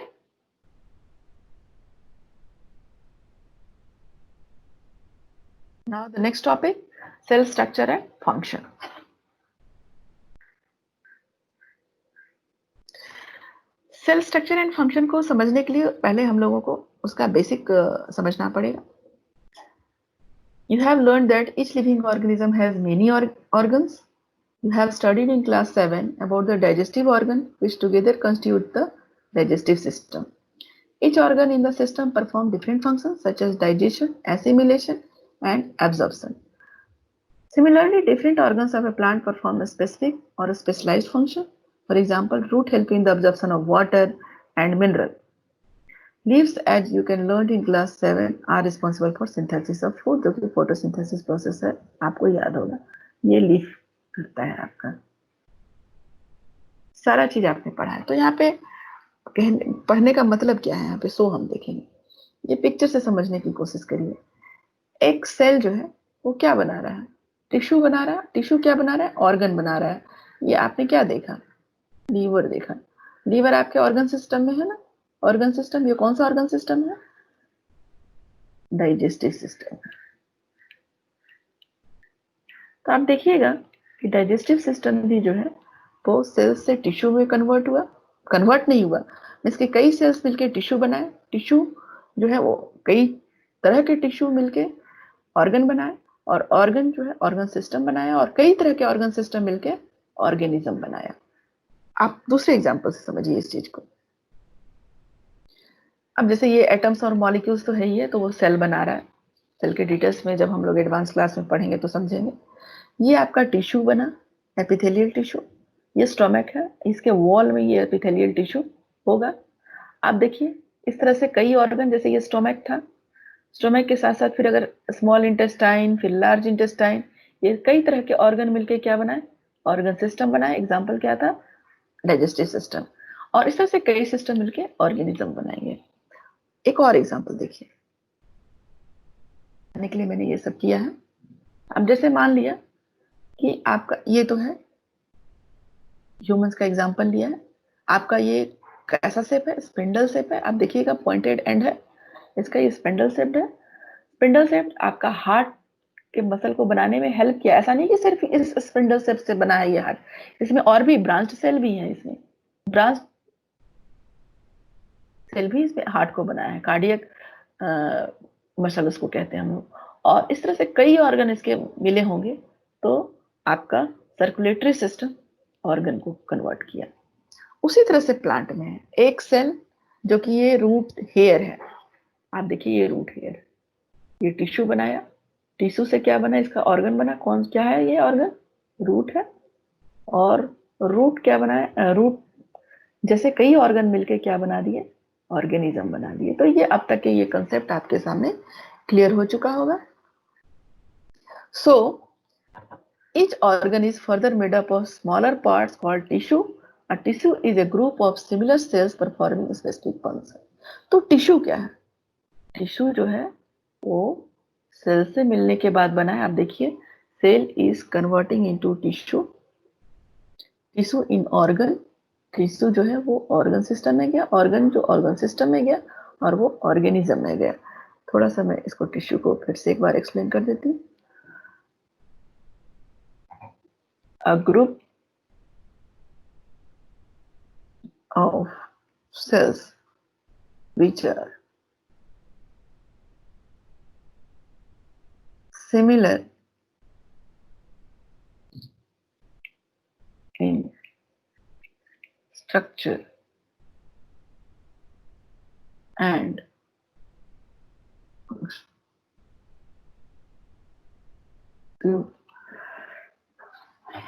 now the next topic, cell structure and function. Cell structure and function को समझने के लिए पहले हम लोगों को उसका बेसिक समझना पड़ेगा। You have learned that each living organism has many organs. You have studied in class 7 about the digestive organ, which together constitute the digestive system. Each organ in the system perform different functions such as digestion, assimilation, and absorption. Similarly, different organs of a plant perform a specific or a specialized function. For example, root help in the absorption of water and mineral. Leaves, as you can learn in class 7, are responsible for synthesis of food, जो कि photosynthesis process है, आपको याद होगा, ये leaf करता है आपका। सारा चीज आपने पढ़ा है। तो यहाँ पे पढ़ने का मतलब क्या है, यहाँ पे सो हम देखेंगे, ये पिक्चर से समझने की कोशिश करिए। एक सेल जो है वो क्या बना रहा है, टिश्यू बना रहा है। टिश्यू क्या बना रहा है, ऑर्गन बना रहा है। ये आपने क्या देखा, लीवर देखा। लीवर आपके ऑर्गन सिस्टम में है ना, ऑर्गन सिस्टम, ये कौन सा ऑर्गन सिस्टम है, डाइजेस्टिव सिस्टम। तो आप देखिएगा कि डाइजेस्टिव सिस्टम भी जो है वो सेल्स से टिश्यू में कन्वर्ट हुआ, कन्वर्ट नहीं हुआ, इसके कई सेल्स मिलके टिश्यू बनाए। टिश्यू जो है वो कई तरह के टिश्यू मिलके ऑर्गन बनाए, और ऑर्गन जो है ऑर्गन सिस्टम बनाया, और कई तरह के ऑर्गन सिस्टम मिलके ऑर्गेनिज्म बनाया। आप दूसरे एग्जांपल से समझिए इस चीज को। अब जैसे ये एटम्स और मॉलिक्यूल्स तो है ही है, तो वो सेल बना रहा है। सेल के डिटेल्स में जब हम लोग एडवांस क्लास में पढ़ेंगे तो समझेंगे। ये आपका टिश्यू बना, एपिथेलियल टिश्यू। ये स्टोमक है, इसके वॉल में ये एपिथेलियल टिश्यू होगा। आप देखिए इस तरह से कई ऑर्गन, जैसे ये स्टोमक था, स्टोमक के साथ साथ फिर अगर स्मॉल इंटेस्टाइन, फिर लार्ज इंटेस्टाइन, ये कई तरह के ऑर्गन मिलके क्या बनाए, ऑर्गन सिस्टम बनाए। एग्जाम्पल क्या था, डाइजेस्टिव सिस्टम। और इस तरह से कई सिस्टम मिलके ऑर्गेनिज्म बनाएंगे। एक और एग्जाम्पल देखिए, के लिए मैंने ये सब किया है। अब जैसे मान लिया कि आपका ये तो है, ह्यूमंस का एग्जांपल लिया है, आपका ये कैसा शेप है, स्पिंडल शेप है, आप देखिएगा पॉइंटेड एंड है, इसका ये स्पिंडल शेप है। स्पिंडल शेप आपका हार्ट के मसल को बनाने में हेल्प किया, ऐसा नहीं कि सिर्फ इस स्पिंडल शेप से बना है ये हार्ट, इसमें और भी ब्रांच सेल भी है, इसमें ब्रांच सेल भी इसमें हार्ट को बनाया है, कार्डियक मसल उसको कहते हैं हम लोग। और इस तरह से कई ऑर्गन इसके मिले होंगे, तो आपका सर्कुलेटरी सिस्टम ऑर्गन को कन्वर्ट किया। उसी तरह से प्लांट में है एक सेल जो कि ये रूट हेयर है, आप देखिए ये रूट हेयर, ये टिश्यू बनाया, टिश्यू से क्या बना, इसका ऑर्गन बना, कौन क्या है ये ऑर्गन, रूट है। और रूट क्या बनाया, रूट जैसे कई ऑर्गन मिलके क्या बना दिए, ऑर्गेनिज्म बना दिए। तो ये अब तक के ये कंसेप्ट आपके सामने क्लियर हो चुका होगा। सो each organ is further made up of smaller parts called tissue. A tissue is a group of similar cells performing specific function. तो टिश्यू क्या है, टिश्यू जो है वो सेल से मिलने के बाद बना है, आप देखिए cell is converting into tissue, tissue in organ, tissue जो है वो ऑर्गन सिस्टम में गया, ऑर्गन जो ऑर्गन सिस्टम में गया, और वो ऑर्गेनिज्म में गया। थोड़ा सा मैं इसको टिश्यू को फिर से एक बार एक्सप्लेन कर देती हूँ। A group of cells which are similar in structure and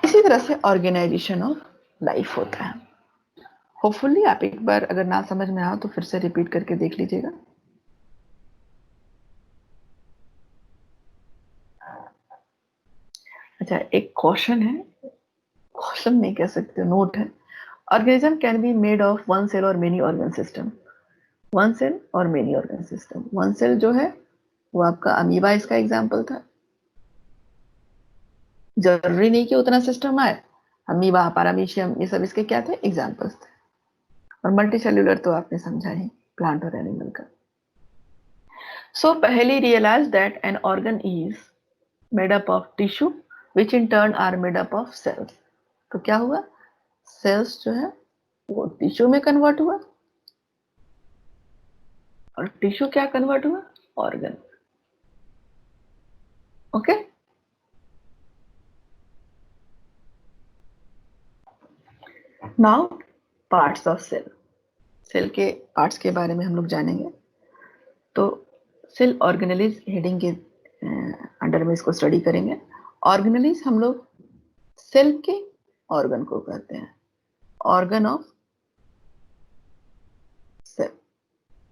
इसी तरह से ऑर्गेनाइजेशन ऑफ लाइफ होता है। होपफुली आप एक बार अगर ना समझ में आओ तो फिर से रिपीट करके देख लीजिएगा। अच्छा, एक क्वेश्चन है, क्वेश्चन नहीं कह सकते, नोट है। Organism can be made of one cell or many organ system, one cell or many organ system. One cell जो है वो आपका अमीबा इसका एग्जाम्पल था, जरूरी नहीं कि उतना सिस्टम आए, अमीबा पैरामीशियम ये सब इसके क्या थे, एग्जाम्पल्स थे। और मल्टी सेल्यूलर तो आपने समझा ही, प्लांट और एनिमल का। सो पहली realise that an organ is made up of tissue which in turn are made up of cells. तो क्या हुआ, सेल्स जो है वो टिश्यू में कन्वर्ट हुआ, और टिश्यू क्या कन्वर्ट हुआ, organ. Okay, now parts of cell, cell के पार्ट्स के बारे में हम लोग जानेंगे। तो सेल ऑर्गेनेलिज हेडिंग के अंडर में इसको स्टडी करेंगे। ऑर्गेनेलिज हम लोग सेल के ऑर्गन को कहते हैं, ऑर्गन ऑफ सेल।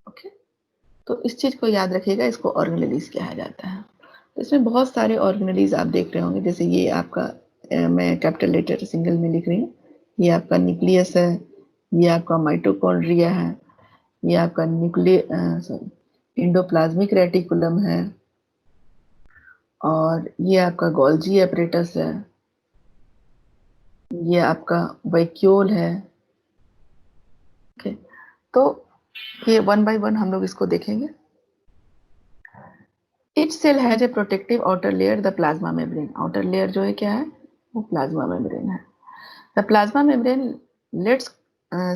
ओके, तो इस चीज को याद रखिएगा, इसको ऑर्गेनेलिज कहा जाता है। तो इसमें बहुत सारे ऑर्गेनेलिज आप देख रहे होंगे, जैसे ये आपका मैं कैपिटल लेटर सिंगल में लिख रही हूँ, ये आपका न्यूक्लियस है, ये आपका माइटोकॉन्ड्रिया है, ये आपका सॉरी इंडोप्लाज्मिक रेटिकुलम है, और ये आपका गोल्जी एपरेटस है, ये आपका वैक्यूल है। ओके, तो ये वन बाय वन हम लोग इसको देखेंगे। Each cell has a protective outer layer, the plasma membrane. Outer layer जो है क्या है, वो plasma membrane है। The plasma membrane lets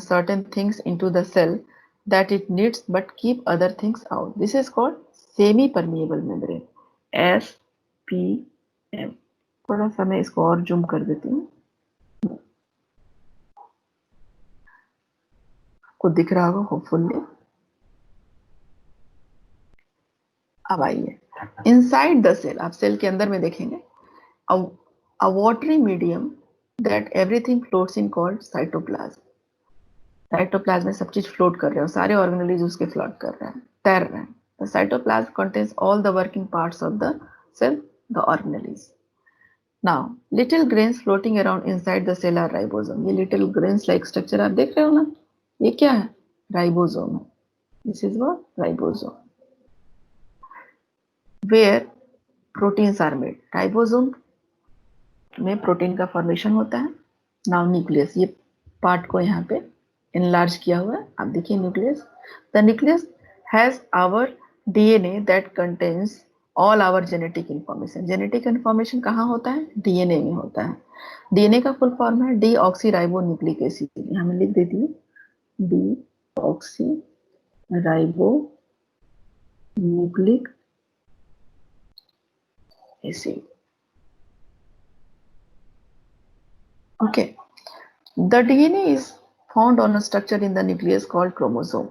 certain things into the cell that it needs but keep other things out. This is called semi-permeable membrane, SPM. थोड़ा सा मैं इसको और जूम कर देती हूँ, आपको दिख रहा होगा होपफुली। अब आइए इनसाइड द सेल, आप सेल के अंदर में देखेंगे a watery medium that everything floats in called cytoplasm. Cytoplasm में सब चीज फ्लोट कर रहे हो, सारे ऑर्गेनेलिज उसके फ्लोट कर रहे हैं, तैर रहे हैं। The cytoplasm contains all the working parts of the cell, the organelles. Now, little grains floating around inside the cell are ribosome. ये little grains like structure आप देख रहे हो ना, ये क्या है, राइबोसोम है। This is what ribosome, where proteins are made. Ribosome में प्रोटीन का फॉर्मेशन होता है। नाउ न्यूक्लियस, ये पार्ट को यहाँ पे इनलार्ज किया हुआ है, आप देखिए nucleus. The nucleus has our DNA that contains all our genetic information. Genetic information कहाँ होता है? डीएनए में होता है। डीएनए का फुल फॉर्म है deoxyribonucleic acid, यहाँ मैं लिख देती हूँ deoxyribonucleic acid. Okay, the DNA is found on a structure in the nucleus called chromosome.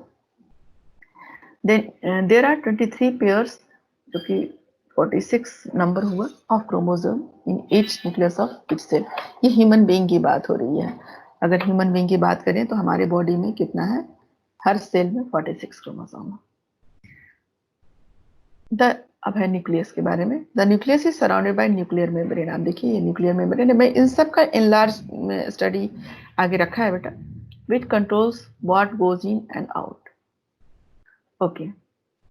Then there are 23 pairs, जो कि 46 नंबर हुआ of chromosome in each nucleus of each cell. ये human being की बात हो रही है। अगर ह्यूमन बीइंग की बात करें तो हमारे बॉडी में कितना है? हर सेल में 46 क्रोमोसोम है। अब है न्यूक्लियस के बारे में। The nucleus is surrounded by nuclear membrane. आप देखिए ये न्यूक्लियर मेम्ब्रेन है। मैं इन सब का इनलार्ज स्टडी आगे रखा है बेटा, विच controls what goes in and out. Okay,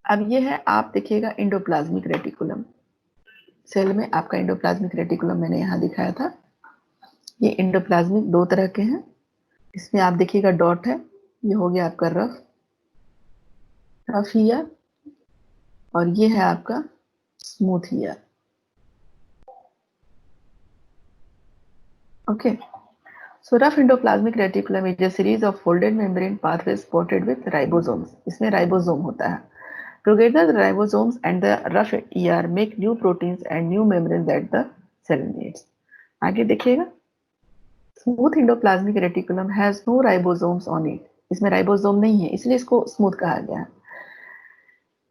अब ये है, आप देखिएगा इंडोप्लाज्मिक रेटिकुलम। सेल में आपका इंडोप्लाज्मिक रेटिकुलम मैंने यहाँ दिखाया था। ये इंडोप्लाज्मिक दो तरह के हैं। इसमें आप देखिएगा डॉट है, ये हो गया आपका रफ ईयर, और ये है आपका smooth year. Okay, so rough endoplasmic reticulum is a series of folded membrane pathways spotted with ribosomes. इसमें राइबोसोम होता है। Together the ribosomes and the rough ER make new proteins and new membranes that the cell needs. आगे देखिएगा, smooth endoplasmic reticulum has no ribosomes on it. इसमें ribosome नहीं है, इसलिए इसको स्मूथ कहा गया है।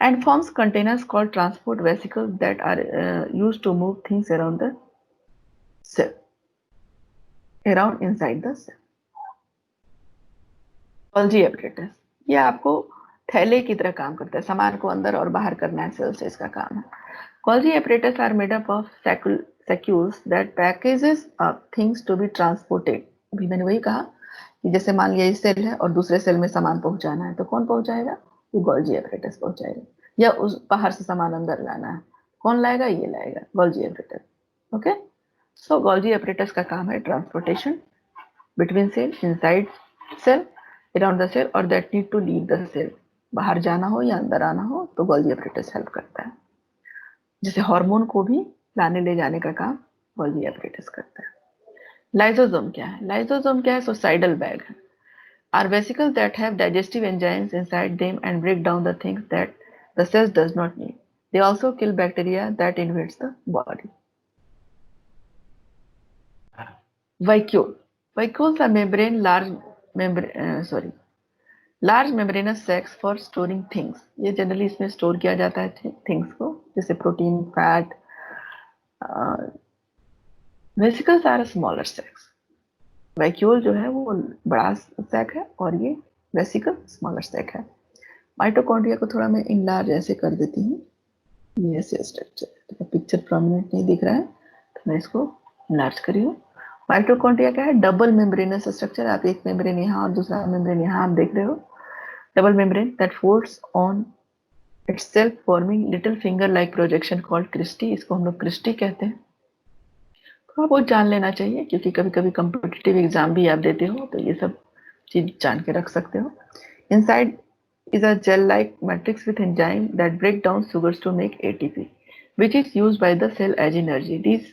And forms containers called transport vesicles that are used to move things around the cell, around inside the cell. Golgi apparatus, ये आपको थैले की तरह काम करता है, सामान को अंदर और बाहर करना है सेल से, इसका काम है। Golgi apparatus are made up of saccules that packages up things to be transported. अभी मैंने वही कहा कि जैसे मान लिया ये सेल है और दूसरे सेल में सामान पहुंचाना है, तो कौन पहुंचाएगा? ये गोल्जी एपरेटस पहुंचाएगा। या उस बाहर से सामान अंदर लाना है, कौन लाएगा? ये लाएगा, Golgi apparatus. Okay, so Golgi apparatus का काम है transportation between cell, inside cell, around the cell, और that need to leave the cell। बाहर जाना हो या अंदर आना हो तो गोल्जी एपरेटस हेल्प करता है। जैसे हार्मोन को भी लाने ले जाने का काम गोल्जी एपरेटस करता है। लाइसोसोम क्या है? लाइसोसोम क्या है? सुसाइडल बैग है, are vesicles that have digestive enzymes inside them and break down the things that the cells does not need. They also kill bacteria that invades the body. vacuole, vacuoles are membrane large large membranous sacs for storing things. ये generally इसमें store किया जाता है things को, जैसे protein, fat. Vesicles are smaller sacs. Vacuole जो है वो बड़ा सैक है और ये वेसिकल स्मॉलर सैक है। माइटोकॉन्ड्रिया को थोड़ा मैं इनलार्ज ऐसे कर देती हूँ, ये ऐसे स्ट्रक्चर, तो पिक्चर प्रोमिनेंट नहीं दिख रहा है तो मैं इसको इनलार्ज करी हूँ। माइटोकॉन्ड्रिया क्या है? Double membranous structure. आप एक मेम्ब्रेन यहाँ और दूसरा मेम्ब्रेन यहाँ आप देख रहे हो, double membrane that folds on itself forming little finger like projection called cristae। इसको हम लोग क्रिस्टी कहते हैं। थोड़ा बहुत जान लेना चाहिए क्योंकि कभी कभी कम्पिटिटिव एग्जाम भी आप देते हो तो ये सब चीज जान के रख सकते हो। Inside is a gel-like matrix with enzyme that break down sugars to make ATP, which is used by the cell as energy. These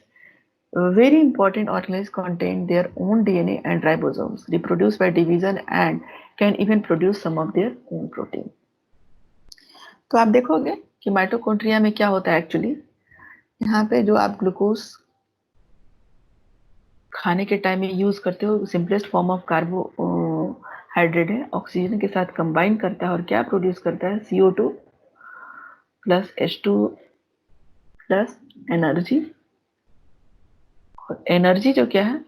very important organelles contain their own DNA and ribosomes, reproduce by division and can even produce some of their own protein. तो आप देखोगे कि mitochondria में क्या होता है actually, यहाँ पे जो आप ग्लूकोज खाने के टाइम में यूज करते हो, सिंपलेस्ट फॉर्म ऑफ कार्बोहाइड्रेट है, ऑक्सीजन के साथ कंबाइन करता है और क्या प्रोड्यूस करता है? CO2 plus H2 plus energy. और एनर्जी जो क्या है?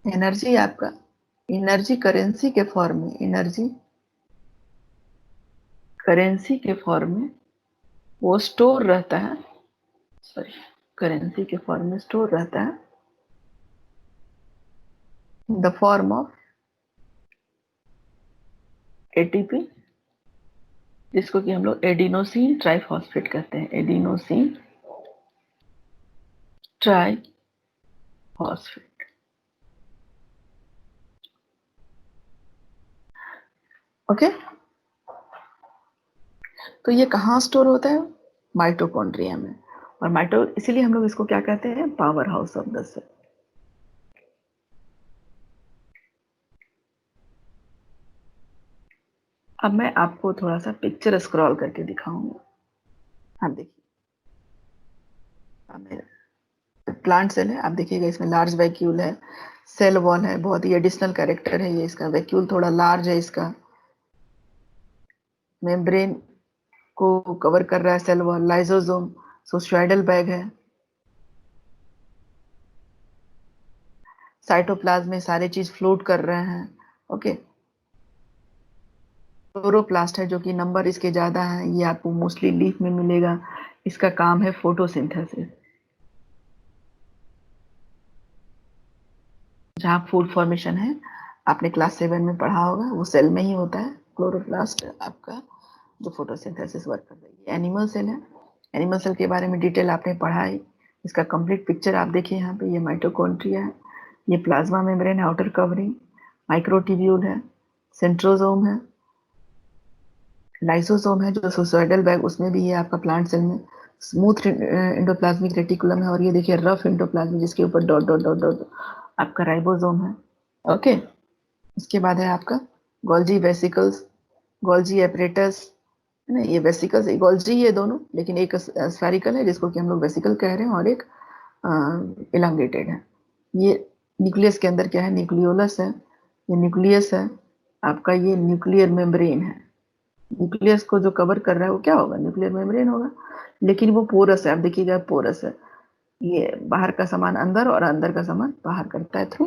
एनर्जी आपका एनर्जी करेंसी के फॉर्म में, एनर्जी करेंसी के फॉर्म में वो स्टोर रहता है, सॉरी, करेंसी के फॉर्म में स्टोर रहता है in the form of ATP, जिसको कि हम लोग एडिनोसिन ट्राइफॉस्फेट कहते हैं। Adenosine triphosphate. फॉस्फेट। ओके, तो ये कहाँ स्टोर होता है? माइटोकॉन्ड्रिया में। और माइटो इसीलिए हम लोग इसको क्या कहते हैं? Power house of the cell. अब मैं आपको थोड़ा सा पिक्चर स्क्रॉल करके दिखाऊंगा। आप देखिए, प्लांट सेल है, आप देखिएगा इसमें लार्ज वैक्यूल है, सेल वॉल है, बहुत ही एडिशनल कैरेक्टर है ये इसका। वैक्यूल थोड़ा लार्ज है इसका, मेम्ब्रेन को कवर कर रहा है cell wall, lysosome suicidal bag है, साइटोप्लाज्म में सारे चीज फ्लोट कर रहे हैं। ओके, क्लोरोप्लास्ट है जो कि नंबर इसके ज्यादा है, ये आपको मोस्टली लीफ में मिलेगा। इसका काम है फोटोसिंथेसिस। जहाँ फूड फॉर्मेशन है, आपने क्लास 7 में पढ़ा होगा, वो सेल में ही होता है क्लोरोप्लास्ट आपका, जो फोटोसिंथेसिस वर्क कर रही है। एनिमल सेल है, एनिमल सेल के बारे में डिटेल आपने पढ़ा है। इसका कंप्लीट पिक्चर आप देखिए यहाँ पे, ये माइटोकॉन्ड्रिया है, ये प्लाज्मा मेम्ब्रेन है, आउटर कवरिंग, माइक्रोट्यूब्यूल है, सेंट्रोसोम है, लाइसोसोम है जो सुसाइडल बैग, उसमें भी है आपका प्लांट सेल में, स्मूथ इंडोप्लाज्मिक रेटिकुलम है, और ये देखिए रफ इंडोप्लाज्मिक जिसके ऊपर डॉट डॉट डॉट डॉट आपका राइबोसोम है। ओके, इसके बाद है आपका गोल्जी वेसिकल्स, गोल्जी एपरेटस, है ना, ये वेसिकल्स गोल्जी ये दोनों, लेकिन एक स्फेरिकल है जिसको कि हम लोग वेसिकल कह रहे हैं, और एक इलांगेटेड है। ये न्यूक्लियस के अंदर क्या है? न्यूक्लियोलस है, ये न्यूक्लियस है आपका, ये न्यूक्लियर मेम्ब्रेन है। न्यूक्लियस को जो कवर कर रहा है वो क्या होगा? न्यूक्लियर मेम्ब्रेन होगा, लेकिन वो पोरस है। आप देखिएगा पोरस है, ये बाहर का सामान अंदर और अंदर का सामान बाहर करता है थ्रू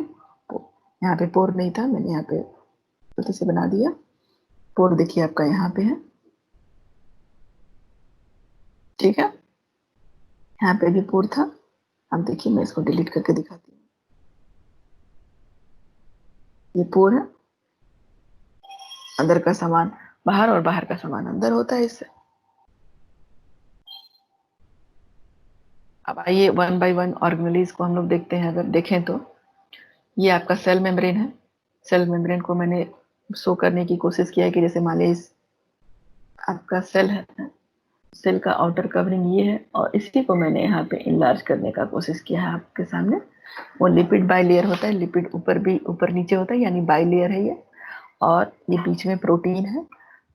पोर। यहाँ पे पोर नहीं था, मैंने यहाँ पे गलती से बना दिया। पोर देखिए आपका यहाँ पे है, ठीक है, यहाँ पे भी पोर था। अब देखिए मैं इसको डिलीट करके दिखाती हूँ, ये पोर है, अंदर का सामान बाहर और बाहर का सामान अंदर होता है इससे। अब आइए वन बाय वन ऑर्गेनेलिज को हम लोग देखते हैं। अगर देखें तो ये आपका सेल मेम्ब्रेन है। सेल मेम्ब्रेन को मैंने शो करने की कोशिश किया है कि जैसे मान लीजिए आपका सेल है, सेल का आउटर कवरिंग ये है, और इसी को मैंने यहाँ पे इनलार्ज करने का कोशिश किया है आपके सामने। वो लिपिड बाइलेयर होता है, लिपिड ऊपर भी ऊपर नीचे होता है, यानी बाइलेयर है ये, और ये बीच में प्रोटीन है।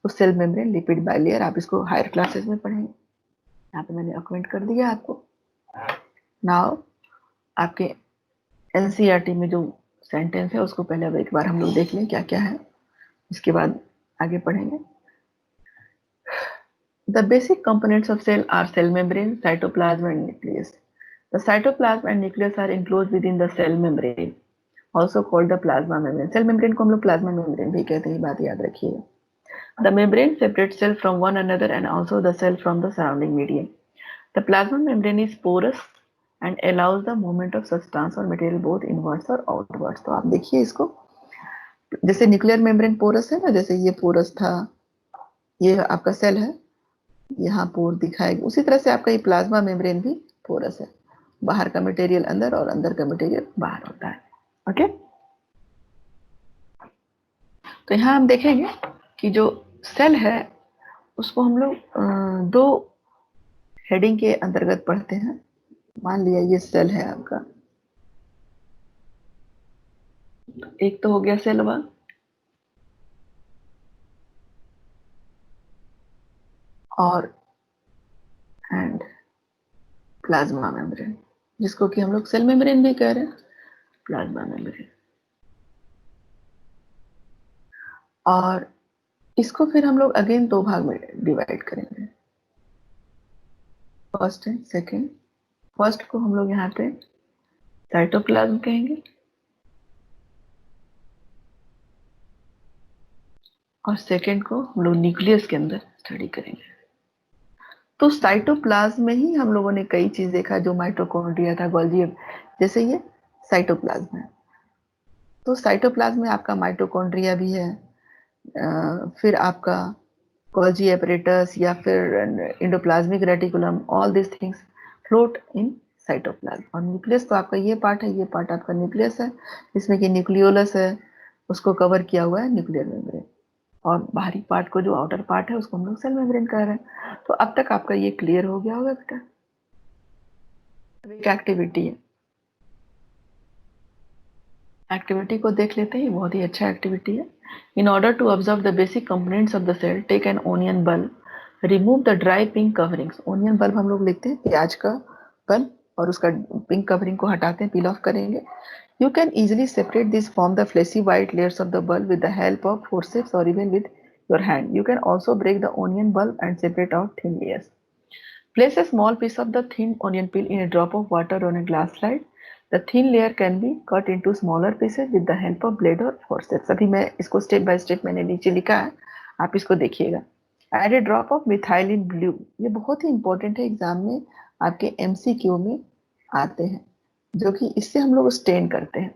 तो सेल मेम्ब्रेन लिपिड बाइलेयर, आप इसको हायर क्लासेस में पढ़ेंगे। यहाँ पे मैंने अक्वेंट कर दिया आपको। नाउ आपके एनसीईआरटी में जो सेंटेंस है उसको पहले अब एक बार हम लोग देख लें क्या क्या है, इसके बाद आगे पढ़ेंगे। The basic components of cell are cell membrane, cytoplasm and nucleus. The cytoplasm and nucleus are enclosed within the cell membrane, also called the plasma membrane. Cell membrane को हम लोग plasma membrane भी कहते हैं, बात याद रखिएगा। The membrane separates cell from one another and also the cell from the surrounding medium. The plasma membrane is porous and allows the movement of substance or material both inwards और outwards. तो आप देखिए इसको, जैसे nuclear membrane porous है ना, जैसे ये पोरस था, ये आपका सेल है, यहाँ पोर दिखाएगी, उसी तरह से आपका ये प्लाज्मा मेम्ब्रेन भी पोरस है, बाहर का मटेरियल अंदर और अंदर का मटेरियल बाहर होता है। ओके, तो यहाँ हम देखेंगे कि जो सेल है उसको हम लोग दो हेडिंग के अंतर्गत पढ़ते हैं। मान लिया ये सेल है आपका, एक तो हो गया सेल वन, और एंड प्लाज्मा मेम्ब्रेन, जिसको कि हम लोग सेल मेम्ब्रेन भी कह रहे हैं, प्लाज्मा मेम्ब्रेन। और इसको फिर हम लोग अगेन दो भाग में डिवाइड करेंगे, फर्स्ट एंड सेकेंड। फर्स्ट को हम लोग यहाँ पे साइटोप्लाज्म कहेंगे, और सेकेंड को हम लोग न्यूक्लियस के अंदर स्टडी करेंगे। तो साइटोप्लाज्म में ही हम लोगों ने कई चीज देखा, जो माइटोकॉन्ड्रिया था, गोल्जी, जैसे ये साइटोप्लाज्म है। तो साइटोप्लाज्म में आपका माइटोकॉन्ड्रिया भी है, फिर आपका गोल्जी एपरेटस या फिर endoplasmic reticulum, all this things float in cytoplasm. और न्यूक्लियस तो आपका ये पार्ट है, ये पार्ट आपका न्यूक्लियस है, जिसमें कि न्यूक्लियोलस है, उसको कवर किया हुआ है न्यूक्लियर मेम्ब्रेन। और बाहरी पार्ट को, जो आउटर पार्ट है, उसको हम लोग सेल मेम्ब्रेन कह रहे हैं। तो अब तक आपका ये क्लियर हो गया होगा बेटा। एक एक्टिविटी है, एक्टिविटी को देख लेते हैं, बहुत ही अच्छा एक्टिविटी है। In order to observe the basic components of the cell, take an onion bulb, remove the dry pink coverings. Onion bulb हम लोग लिखते हैं प्याज का बल्ब, और उसका पिंक कवरिंग को हटाते हैं, पील ऑफ करेंगे। You can easily separate this from the fleshy white layers of the bulb with the help of forceps or even with your hand. You can also break the onion bulb and separate out thin layers. Place a small piece of the thin onion peel in a drop of water on a glass slide. The thin layer can be cut into smaller pieces with the help of blade or forceps. अभी मैं इसको step by step मैंने नीचे लिखा है, आप इसको देखिएगा। Add a drop of methylene blue. ये बहुत ही इंपॉर्टेंट है, एग्जाम में आपके MCQ में आते हैं, जो कि इससे हम लोग स्टेन करते हैं।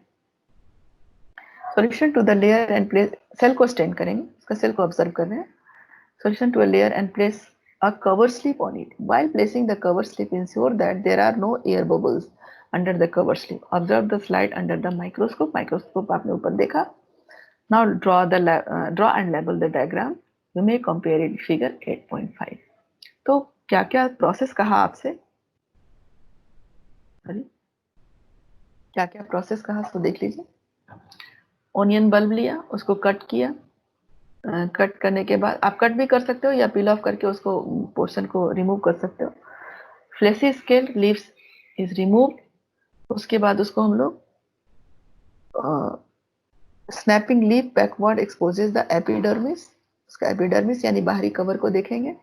Solution to the layer and place, cell को स्टेन करेंगे, उसका सेल को ऑब्जर्व कर रहे हैं। Solution to a layer and place a cover slip on it. While placing the cover slip, ensure that there are no air bubbles under the cover slip. Observe the slide under the microscope. Microscope आपने ऊपर देखा। Now draw and label the diagram. You may compare it figure 8.5. तो क्या क्या process कहा आपसे, क्या क्या प्रोसेस कहा, तो देख लीजिए। ओनियन बल्ब लिया, उसको कट किया, कट करने के बाद आप कट भी कर सकते हो या पील ऑफ करके उसको पोर्शन को रिमूव कर सकते हो। Fleshy scale leaves is remove. उसके बाद उसको हम लोग snapping leaf backward exposes the epidermis, उसका एपिडर्मिस यानी बाहरी कवर को देखेंगे।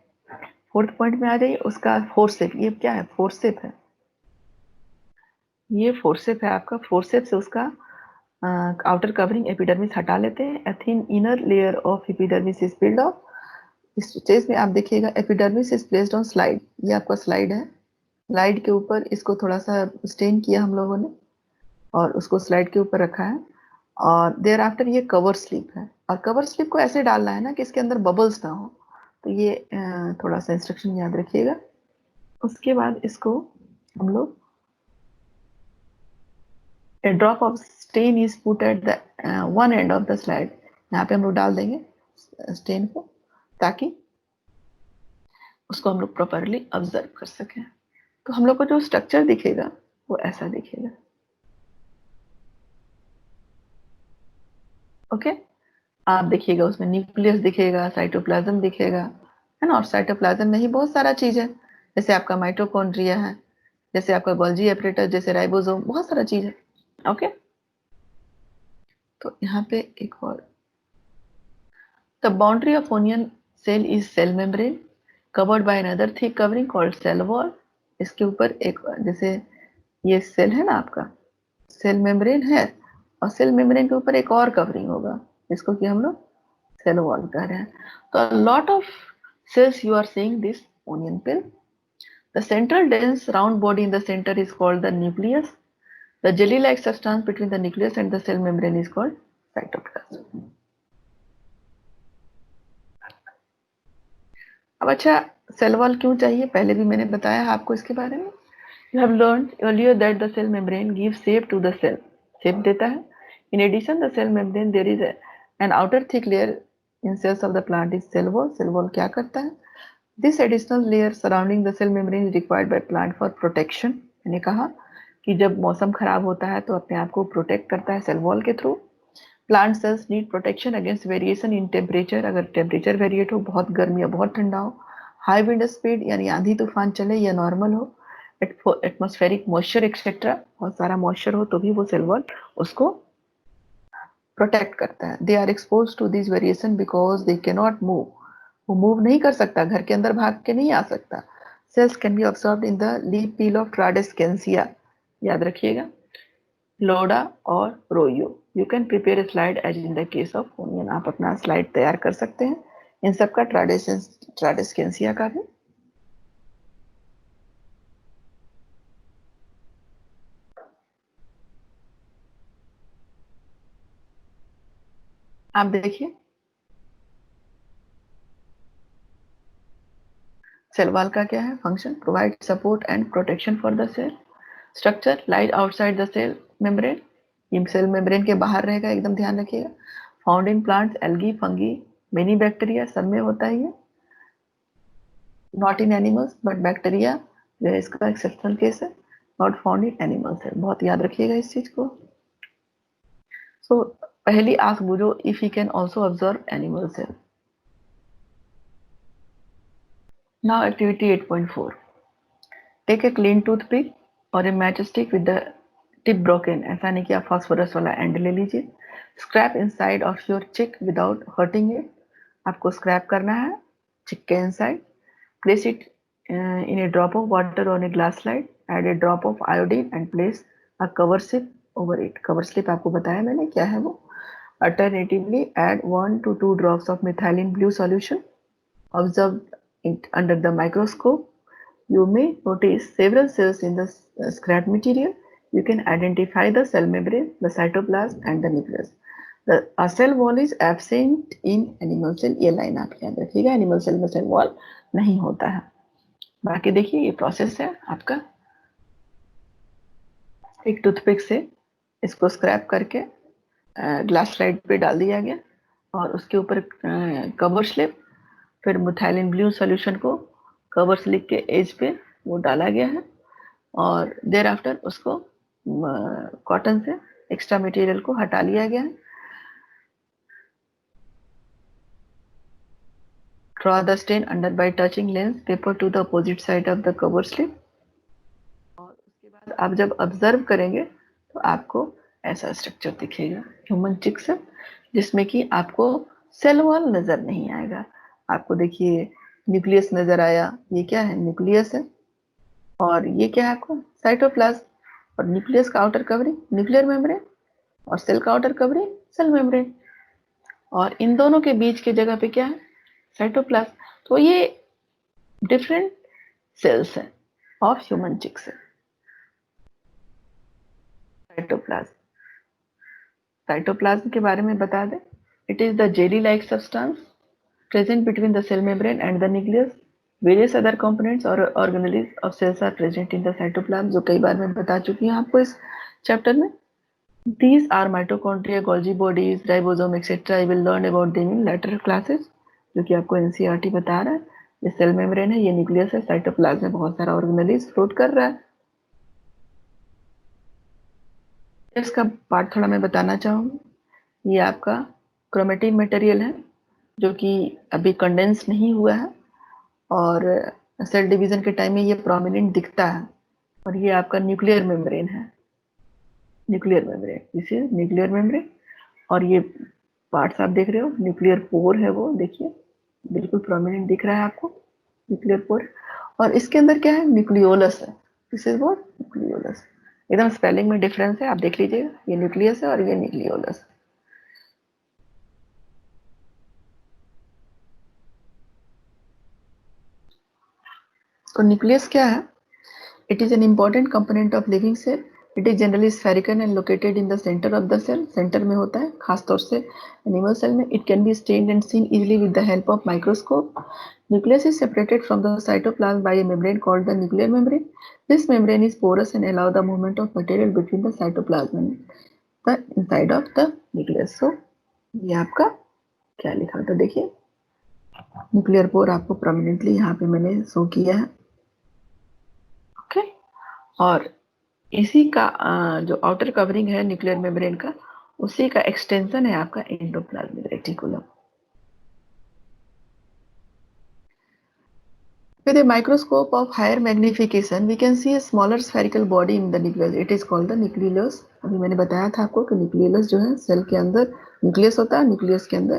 फोर्थ पॉइंट में आ जाइए, उसका फोर्सेप। ये क्या है, फोर्सेप है, ये फोर्सेप है आपका। फोर्सेप से उसका आउटर कवरिंग एपिडर्मिस हटा लेते हैं। A thin inner layer of epidermis is peeled off. इस स्टेज में आप देखिएगा, epidermis is placed on slide. ये आपका स्लाइड है, स्लाइड के ऊपर इसको थोड़ा सा स्टेन किया हम लोगों ने, और उसको स्लाइड के ऊपर रखा है। और देयर आफ्टर ये कवर स्लिप है, और कवर स्लिप को ऐसे डालना है ना कि इसके अंदर बबल्स ना हो। तो ये थोड़ा सा इंस्ट्रक्शन याद रखिएगा। उसके बाद इसको हम लोग, a drop of stain is put at the one end of the slide. यहाँ पे हम लोग डाल देंगे स्टेन को, ताकि उसको हम लोग प्रॉपरली ऑब्जर्व कर सकें। तो हम लोग को जो स्ट्रक्चर दिखेगा वो ऐसा दिखेगा। ओके, आप देखिएगा, उसमें न्यूक्लियस दिखेगा, साइटोप्लाज्म दिखेगा, है ना। और साइटोप्लाज्म में ही बहुत सारा चीज है, जैसे आपका माइटोकॉन्ड्रिया है, जैसे आपका गोल्जी एपरेटस, जैसे राइबोसोम, बहुत सारा चीज है। ओके, तो यहाँ पे एक और, the boundary of onion cell is cell membrane covered by another thick covering called cell wall. इसके ऊपर एक, जैसे ये सेल है ना आपका, सेल मेम्ब्रेन है, और सेल मेम्ब्रेन के ऊपर एक और कवरिंग होगा, जिसको कि हम लोग सेल वॉल कह रहे हैं। तो lot of cells you are seeing this onion pill. The central dense round body in the center is called the nucleus. The jelly-like substance between the nucleus and the cell membrane is called cytoplasm. अब अच्छा, cell wall क्यों चाहिए, पहले भी मैंने बताया आपको इसके बारे में। You have learned earlier that the cell membrane gives shape to the cell. Shape देता है. In addition, the cell membrane there is an outer thick layer in cells of the plant is cell wall. Cell wall क्या करता है? This additional layer surrounding the cell membrane is required by plant for protection. मैंने कहा कि जब मौसम खराब होता है तो अपने आप को प्रोटेक्ट करता है सेल वॉल के through. Plant cells need protection against variation in temperature. अगर टेम्परेचर वेरिएट हो, बहुत गर्मी या बहुत ठंडा हो, हाई विंड स्पीड यानी आंधी तूफान चले या नॉर्मल हो, एटमॉस्फेरिक मॉइस्चर एक्सेट्रा, बहुत सारा मॉइस्चर हो, तो भी वो सेल वॉल उसको प्रोटेक्ट करता है। They are expose to this variation because they can not move. वो मूव नहीं कर सकता, घर के अंदर भाग के नहीं आ सकता। Cells can be observed in the leaf peel of Tradescantia, याद रखिएगा, लोडा और Rhoeo. You can prepare slide as in the case of onion. आप अपना स्लाइड तैयार कर सकते हैं इन सब का, ट्राडेस्केंसिया का भी। आप देखिए, सेल वॉल का क्या है function, provide support and protection for the cell. Structure lies outside the cell membrane, ये सेल मेम्ब्रेन के बाहर रहेगा, एकदम ध्यान रखिएगा। Found in plants, algae, fungi, many bacteria, सब में होता है ये। Not in animals but bacteria जो है इसका एक्सेप्शनल केस है, नॉट फाउंड इन एनिमल्स है, बहुत याद रखिएगा इस चीज को। सो पहली आंख बूझो if you can also observe animal cell. Now activity 8.4, take a clean toothpick और a matchstick with the tip broken, ऐसा नहीं कि आप फास्फोरस वाला एंड ले लीजिए। Scrape inside of your cheek without hurting it, आपको स्क्रैप करना है चिक के inside. Place it in a drop of water on a glass slide, add a drop of iodine and place a cover slip over it. cover slip आपको बताया मैंने क्या है वो। Alternatively, add 1 to 2 drops of methylene blue solution. Observe it under the microscope. You may notice several cells in the scrap material. You can identify the cell membrane, the cytoplasm, and the nucleus. The cell wall is absent in animal cell. ये line आप याद रखिएगा, animal cell में cell wall नहीं होता है। बाकी देखिए ये प्रोसेस है आपका, एक टूथपिक से इसको स्क्रैप करके ग्लास स्लाइड पे डाल दिया गया और उसके ऊपर कवर स्लिप, फिर मिथाइलिन ब्लू सॉल्यूशन को कवर स्लिप के एज पे वो डाला गया है और देर आफ्टर उसको कॉटन से एक्स्ट्रा मटेरियल को हटा लिया गया है। Draw the stain under by touching lens paper to the opposite side of the cover slip. और उसके बाद आप जब ऑब्जर्व करेंगे तो आपको ऐसा स्ट्रक्चर दिखेगा ह्यूमन चिक से, जिसमें कि आपको सेल वॉल नजर नहीं आएगा। आपको देखिए न्यूक्लियस नजर आया, ये क्या है? न्यूक्लियस है। और ये क्या है आपको? साइटोप्लाज्म। और न्यूक्लियस का आउटर कवरिंग न्यूक्लियर मेम्ब्रेन और सेल का आउटर कवरिंग सेल मेम्ब्रेन, और इन दोनों के बीच की जगह पे क्या है? साइटोप्लाज्म। तो ये डिफरेंट सेल्स हैं of human cheek cell. Cytoplasm, cytoplasm के बारे में बता दें, it is the jelly like substance present between the cell membrane and the nucleus. Various other components और organelles of cells are present in the cytoplasm, जो कई बार मैं बता चुकी हूँ आपको इस चैप्टर में। These are mitochondria, Golgi bodies, ribosome, etc. I will learn about them in later classes, जो कि आपको NCERT बता रहा है। ये सेल मेम्ब्रेन है, ये न्यूक्लियस है, साइटोप्लाज्म में बहुत सारा ऑर्गेनेल्स फ्लोट कर रहा है। इसका पार्ट थोड़ा मैं बताना चाहूँगी। ये आपका क्रोमेटिन मटेरियल है जो कि अभी कंडेंस नहीं हुआ है और सेल डिवीजन के टाइम में ये प्रोमिनेंट दिखता है। और ये आपका न्यूक्लियर मेम्ब्रेन है, nuclear membrane, this is nuclear membrane. और ये पार्ट्स आप देख रहे हो, न्यूक्लियर पोर है वो, देखिए बिल्कुल प्रोमिनेंट दिख रहा है आपको न्यूक्लियर पोर। और इसके अंदर क्या है? न्यूक्लियोलस है, दिस इज व्हाट? न्यूक्लियोलस। एकदम स्पेलिंग में डिफरेंस है, आप देख लीजिएगा, ये न्यूक्लियस है और ये न्यूक्लियोलस। तो न्यूक्लियस क्या है? It is an important component of living cell. It is generally spherical and located in the centre of the cell, centre में होता है खासतौर से एनिमल सेल में। It can be stained and seen easily with the help of microscope. Nucleus is separated from the cytoplasm by a membrane called the nuclear membrane. This membrane is porous and allow the movement of material between the cytoplasm and the inside of the nucleus. So ये आपका क्या लिखा था देखिए, nuclear pore आपको prominently यहाँ पे मैंने शो किया है। ओके, और इसी का जो आउटर कवरिंग है न्यूक्लियर मेम्ब्रेन का, उसी का एक्सटेंशन है आपका endoplasmic reticulum. With a microscope of higher magnification, we can see a smaller spherical body in the nucleus. It is called the nucleolus. अभी मैंने बताया था आपको कि न्यूक्लियोलस जो है सेल के अंदर न्यूक्लियस होता है, न्यूक्लियस के अंदर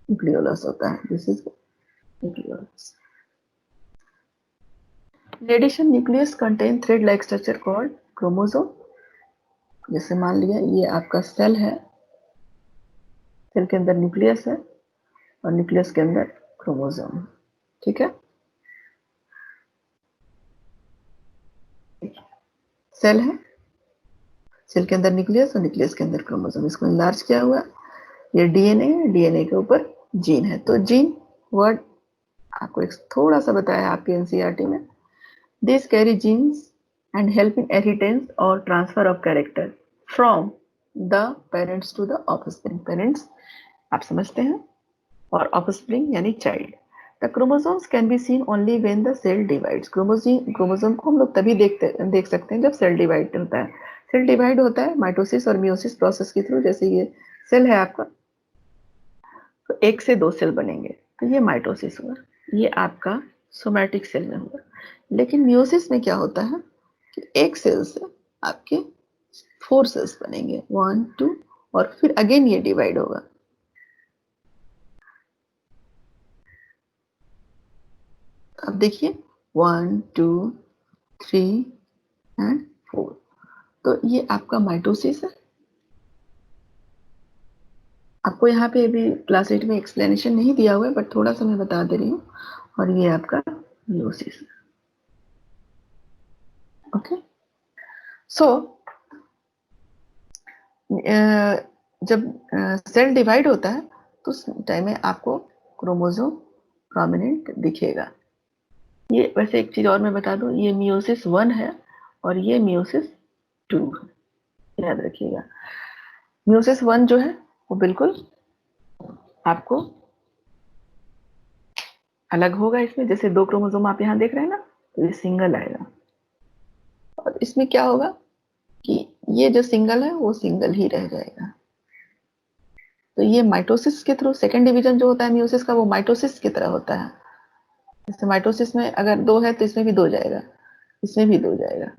न्यूक्लियोलस होता है। This is nucleolus. In addition, nucleus contain thread-like structure called chromosome. जैसे मान लिया ये आपका सेल है, सेल के अंदर न्यूक्लियस है और न्यूक्लियस के अंदर क्रोमोसोम, ठीक है। सेल है, सेल के अंदर न्यूक्लियस और न्यूक्लियस के अंदर क्रोमोसोम, इसको इनलार्ज किया हुआ। ये डीएनए है, डीएनए के ऊपर जीन है। तो जीन वर्ड आपको एक थोड़ा सा बताया आपके एनसीईआरटी में। This carry genes and help in inheritance or transfer of character from the parents to the offspring. Parents आप समझते हैं, और offspring यानी child. The chromosomes can be seen only when the cell divides. Chromosome को हम लोग तभी देख सकते हैं जब सेल डिवाइड होता है. सेल डिवाइड होता है माइटोसिस और मियोसिस प्रोसेस के थ्रू. जैसे ये सेल है आपका, तो एक से दो सेल बनेंगे, तो ये माइटोसिस हुआ. ये आपका सोमैटिक सेल में हुआ. लेकिन मियोसिस में क्या होता है कि एक सेल से आपके 4 सेल्स बनेंगे, 1 2, और फिर अगेन ये डिवाइड होगा. अब देखिए 1 2 3 एंड 4. तो ये आपका माइटोसिस है. आपको यहाँ पे अभी क्लास 8 में एक्सप्लेनेशन नहीं दिया हुआ है, बट थोड़ा सा मैं बता दे रही हूँ. और ये आपका मियोसिस है. ओके. सो जब सेल डिवाइड होता है तो उस टाइम में आपको क्रोमोसोम प्रोमिनेंट दिखेगा. ये वैसे एक चीज और मैं बता दूं, ये मियोसिस 1 है और ये मियोसिस 2 है, याद रखिएगा. मियोसिस 1 जो है वो बिल्कुल आपको अलग होगा. इसमें जैसे 2 क्रोमोसोम आप यहाँ देख रहे हैं ना, तो ये सिंगल आएगा. और इसमें क्या होगा कि ये जो सिंगल है वो सिंगल ही रह जाएगा. तो ये माइटोसिस के थ्रू सेकेंड डिवीजन जो होता है मियोसिस का, वो माइटोसिस की तरह होता है. जैसे माइटोसिस में अगर 2 है तो इसमें भी 2 जाएगा, इसमें भी 2 जाएगा.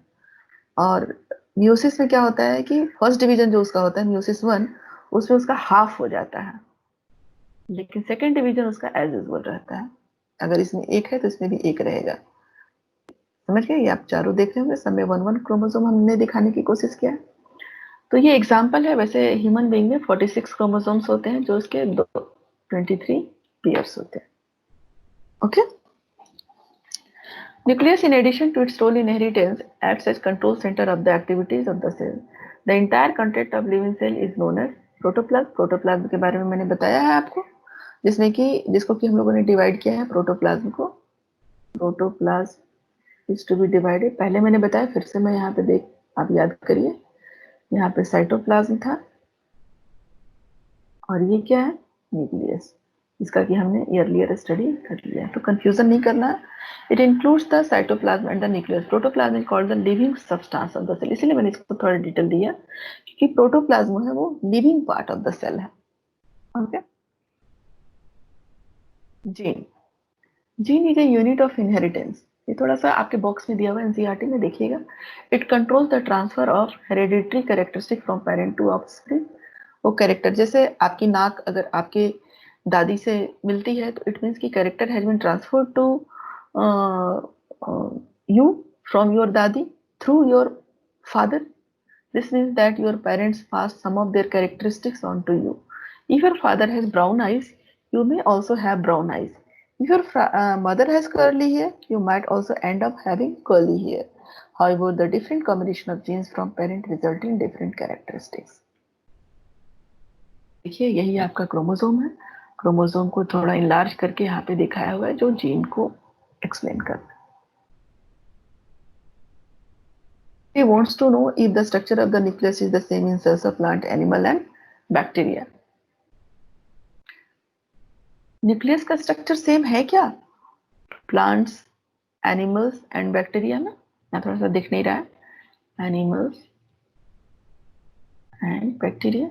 और मियोसिस में क्या होता है कि फर्स्ट डिवीजन जो उसका होता है मियोसिस 1, उसमें उसका हाफ हो जाता है, लेकिन सेकेंड डिवीजन उसका एज यूजुअल रहता है. अगर इसमें 1 है तो इसमें भी 1 रहेगा. समझ गए? ये आप चारों देख रहे होंगे, सब में 1 1 क्रोमोसोम हमने दिखाने की कोशिश किया है. तो ये एग्जाम्पल है. वैसे ह्यूमन बीइंग में 46 क्रोमोसोम्स होते हैं, जो उसके 23 पेयर्स होते हैं. Okay. Nucleus, in addition to its role in inheritance, acts as control center of the activities of the cell. The entire content of living cell is known as protoplasm. Protoplasm के बारे में मैंने बताया है आपको, जिसमें कि जिसको कि हम लोगों ने डिवाइड किया है प्रोटोप्लाज्म को. Protoplasm is to be divided. पहले मैंने बताया, फिर से मैं यहाँ पे देख, आप याद करिए. यहाँ पे साइटोप्लाज्म था, और ये क्या है? न्यूक्लियस, इसका कि हमने अर्लियर स्टडी कर लिया. तो कंफ्यूजन नहीं करना. It includes the cytoplasm and the nucleus. Protoplasm is called the living substance of the cell. इसीलिए मैंने इसको थोड़ा डिटेल दिया, क्योंकि प्रोटोप्लाज्म है वो living part of the cell है. Okay. Gene. Gene is a unit of inheritance. ये थोड़ा सा आपके बॉक्स में दिया हुआ है एनसीईआरटी में, देखिएगा. It controls the transfer of hereditary characteristic from parent to offspring. वो कैरेक्टर, जैसे आपकी नाक अगर आपके दादी से मिलती है, तो इट मीन्स की character has been transferred to you from your dadi through your father. This means that your parents pass some of their characteristics on to you. If your father has brown eyes, you may also have brown eyes. If your mother has curly hair, you might also end up having curly hair. However, the different combination of genes from parent result in different characteristics. देखिए, यही आपका chromosome है. Chromosome को थोड़ा enlarge करके यहाँ पे दिखाया हुआ है, जो जीन को एक्सप्लेन करता है. He wants to know if the structure of the nucleus is the same in cells of plant, animal and bacteria. Nucleus का स्ट्रक्चर सेम है क्या प्लांट्स, एनिमल्स एंड बैक्टीरिया में? यहाँ थोड़ा सा दिख नहीं रहा है. Animals and bacteria.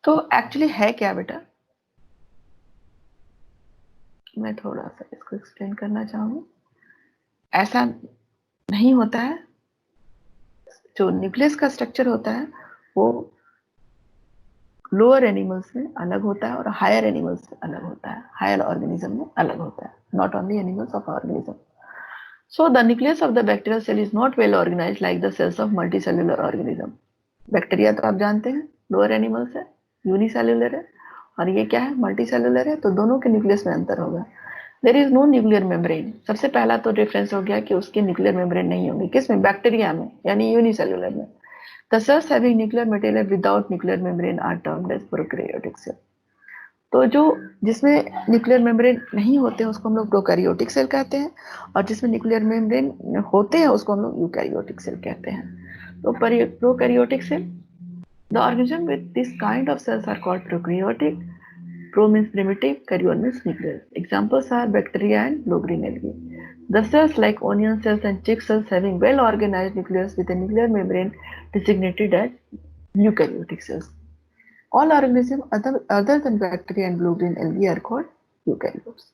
तो एक्चुअली है क्या बेटा? मैं थोड़ा सा इसको एक्सप्लेन करना चाहूंगी. ऐसा नहीं होता है. जो न्यूक्लियस का स्ट्रक्चर होता है वो लोअर एनिमल्स में अलग होता है और हायर एनिमल्स में अलग होता है, हायर ऑर्गेनिज्म में अलग होता है. Not only animals of organism. So the nucleus of the bacterial cell is not well organized like the cells of multicellular organism. Bacteria तो आप जानते हैं लोअर एनिमल्स है, यूनिसेल्युलर है, और ये क्या है? मल्टीसेल्युलर है. तो दोनों के न्यूक्लियस में अंतर होगा. There is no nuclear membrane. सबसे पहला तो डिफरेंस हो गया कि उसके न्यूक्लियर मेम्ब्रेन नहीं होंगे. किसमें? बैक्टीरिया में, यानी यूनिसेल्युलर में. The cells having nuclear material without nuclear membrane are termed as prokaryotic cell. तो जो जिसमें न्यूक्लियर मेम्ब्रेन नहीं होते हैं उसको हम लोग प्रोकैरियोटिक सेल कहते हैं, और जिसमें न्यूक्लियर मेम्ब्रेन होते हैं उसको हम लोग यूकैरियोटिक सेल कहते हैं। तो prokaryotic cell, the organism with this kind of cells are called prokaryotic. Pro means primitive, karyon means nucleus. Examples are bacteria and blue-green algae. The cells like onion cells and chick cells having well-organized nucleus with a nuclear membrane designated as eukaryotic cells. All organisms other than bacteria and blue-green algae are called eukaryotes.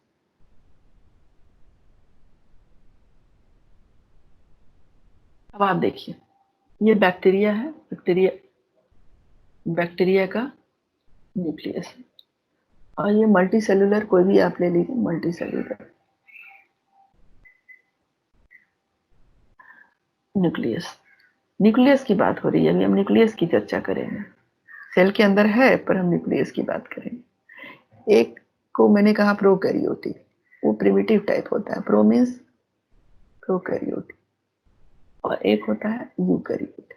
अब आप देखिए, ये bacteria है, bacteria का nucleus है, और ये multi cellular, कोई भी आप ले लीजिए, मल्टी सेलुलर न्यूक्लियस। न्यूक्लियस की बात हो रही है, अभी हम न्यूक्लियस की चर्चा करेंगे। सेल के अंदर है पर हम न्यूक्लियस की बात करेंगे। एक को मैंने कहा प्रोकैरियोटिक, वो प्रिमिटिव टाइप होता है, प्रो मीन्स प्रोकैरियोटिक, और एक होता है यूकैरियोटिक।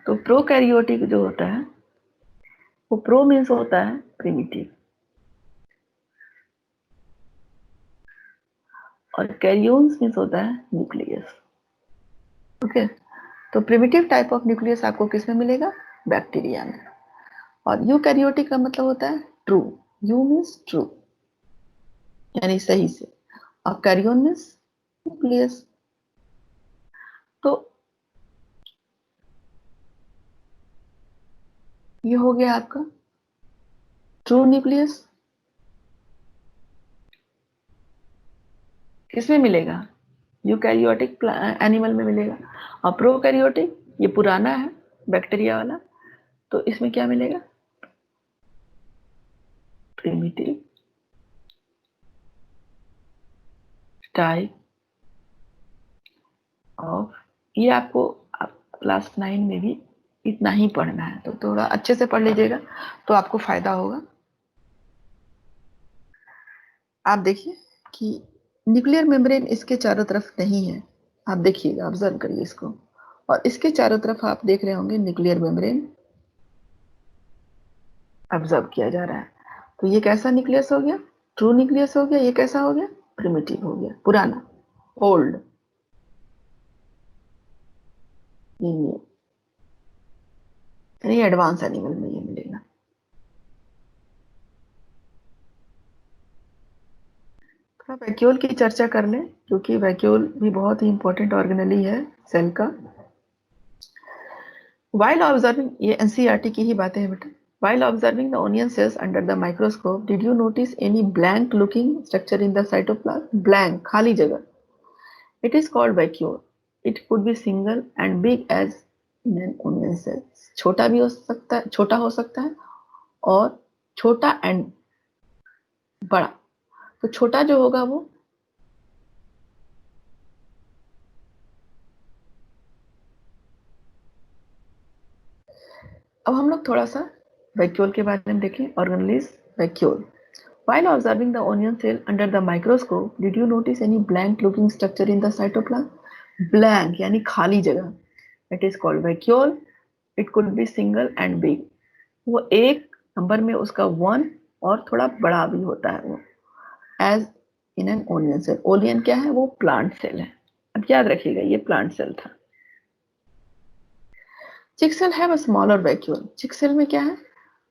तो प्रोकैरियोटिक जो होता है वो प्रो मीन्स होता है प्रिमिटिव, और कैरियोन्स मीन्स होता है न्यूक्लियस। ओके, तो प्रिमिटिव टाइप ऑफ न्यूक्लियस आपको किस में मिलेगा? बैक्टीरिया में। और यूकैरियोटिक का मतलब होता है ट्रू, यू मीन्स ट्रू यानी सही से, और कैरियोन मीन्स न्यूक्लियस। तो ये हो गया आपका ट्रू न्यूक्लियस। किसमें मिलेगा? यूकैरियोटिक एनिमल में मिलेगा। और प्रोकैरियोटिक ये पुराना है, बैक्टीरिया वाला, तो इसमें क्या मिलेगा? प्रिमिटिव टाइप ऑफ, ये आपको क्लास 9 में भी इतना ही पढ़ना है, तो थोड़ा अच्छे से पढ़ लीजिएगा तो आपको फायदा होगा। आप देखिए कि न्यूक्लियर मेम्ब्रेन इसके चारों तरफ नहीं है, आप देखिएगा, ऑब्जर्व करिए इसको, और इसके चारों तरफ आप देख रहे होंगे न्यूक्लियर मेम्ब्रेन ऑब्जर्व किया जा रहा है। तो ये कैसा न्यूक्लियस हो गया? ट्रू न्यूक्लियस हो गया। ये कैसा हो गया? प्रिमिटिव हो गया, पुराना, ओल्ड। ये एडवांस एनिमल में ये मिलेगा। थोड़ा वैक्यूल की चर्चा कर लें, क्योंकि वैक्यूल भी बहुत ही इंपॉर्टेंट ऑर्गेनेली है सेल का। While observing, ये एनसीईआरटी की ही बातें हैं बेटा। While observing the onion cells under the microscope, did you notice any blank looking structure in the cytoplasm? Blank, खाली जगह। It is called vacuole. It could be single and big as in an onion cell. छोटा भी हो सकता है, छोटा हो सकता है, और छोटा एंड बड़ा। तो छोटा जो होगा वो अब हम लोग थोड़ा सा वैक्यूल के बारे में देखें। Organelles vacuole. While observing the onion cell under the microscope, did you notice any blank-looking structure in the cytoplasm? Blank यानी खाली जगह। It is called vacuole. It could be single and big. वो एक number में उसका 1 और थोड़ा बड़ा भी होता है वो। As in an onion cell. Onion क्या है? वो प्लांट सेल है। अब याद रखिएगा ये प्लांट सेल था। चिक सेल है स्मॉलर वैक्यूल। चिक सेल में क्या है?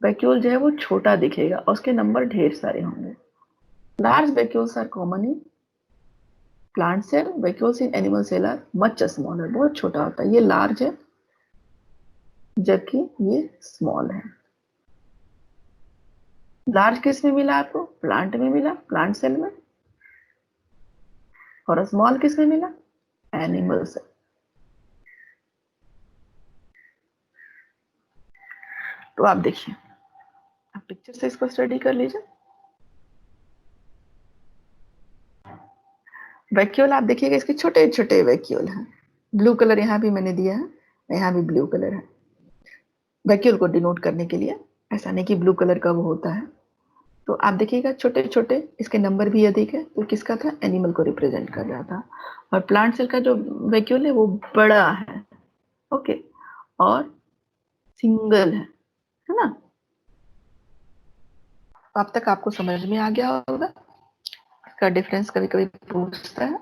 वैक्यूल जो है वो छोटा दिखेगा और उसके नंबर ढेर सारे होंगे। Large vacuoles are common in plant cell, vacuoles in animal cell are much smaller, बहुत छोटा होता है। ये लार्ज है जबकि ये स्मॉल है। लार्ज किस में मिला आपको? प्लांट में मिला, प्लांट सेल में। और स्मॉल किस में मिला? Animal cell. तो आप देखिए, आप पिक्चर से इसको स्टडी कर लीजिए। वैक्यूल आप देखिएगा, इसके छोटे छोटे वैक्यूल हैं। ब्लू कलर यहाँ भी मैंने दिया है, यहाँ भी ब्लू कलर है वैक्यूल को डिनोट करने के लिए। ऐसा नहीं कि ब्लू कलर का वो होता है। तो आप देखिएगा छोटे छोटे, इसके नंबर भी अधिक है, तो किसका था? एनिमल को रिप्रेजेंट कर रहा था। और प्लांट सेल का जो वैक्यूल है वो बड़ा है। ओके, और सिंगल है ना? अब तक आपको समझ में आ गया होगा। इसका डिफरेंस कभी कभी पूछता है,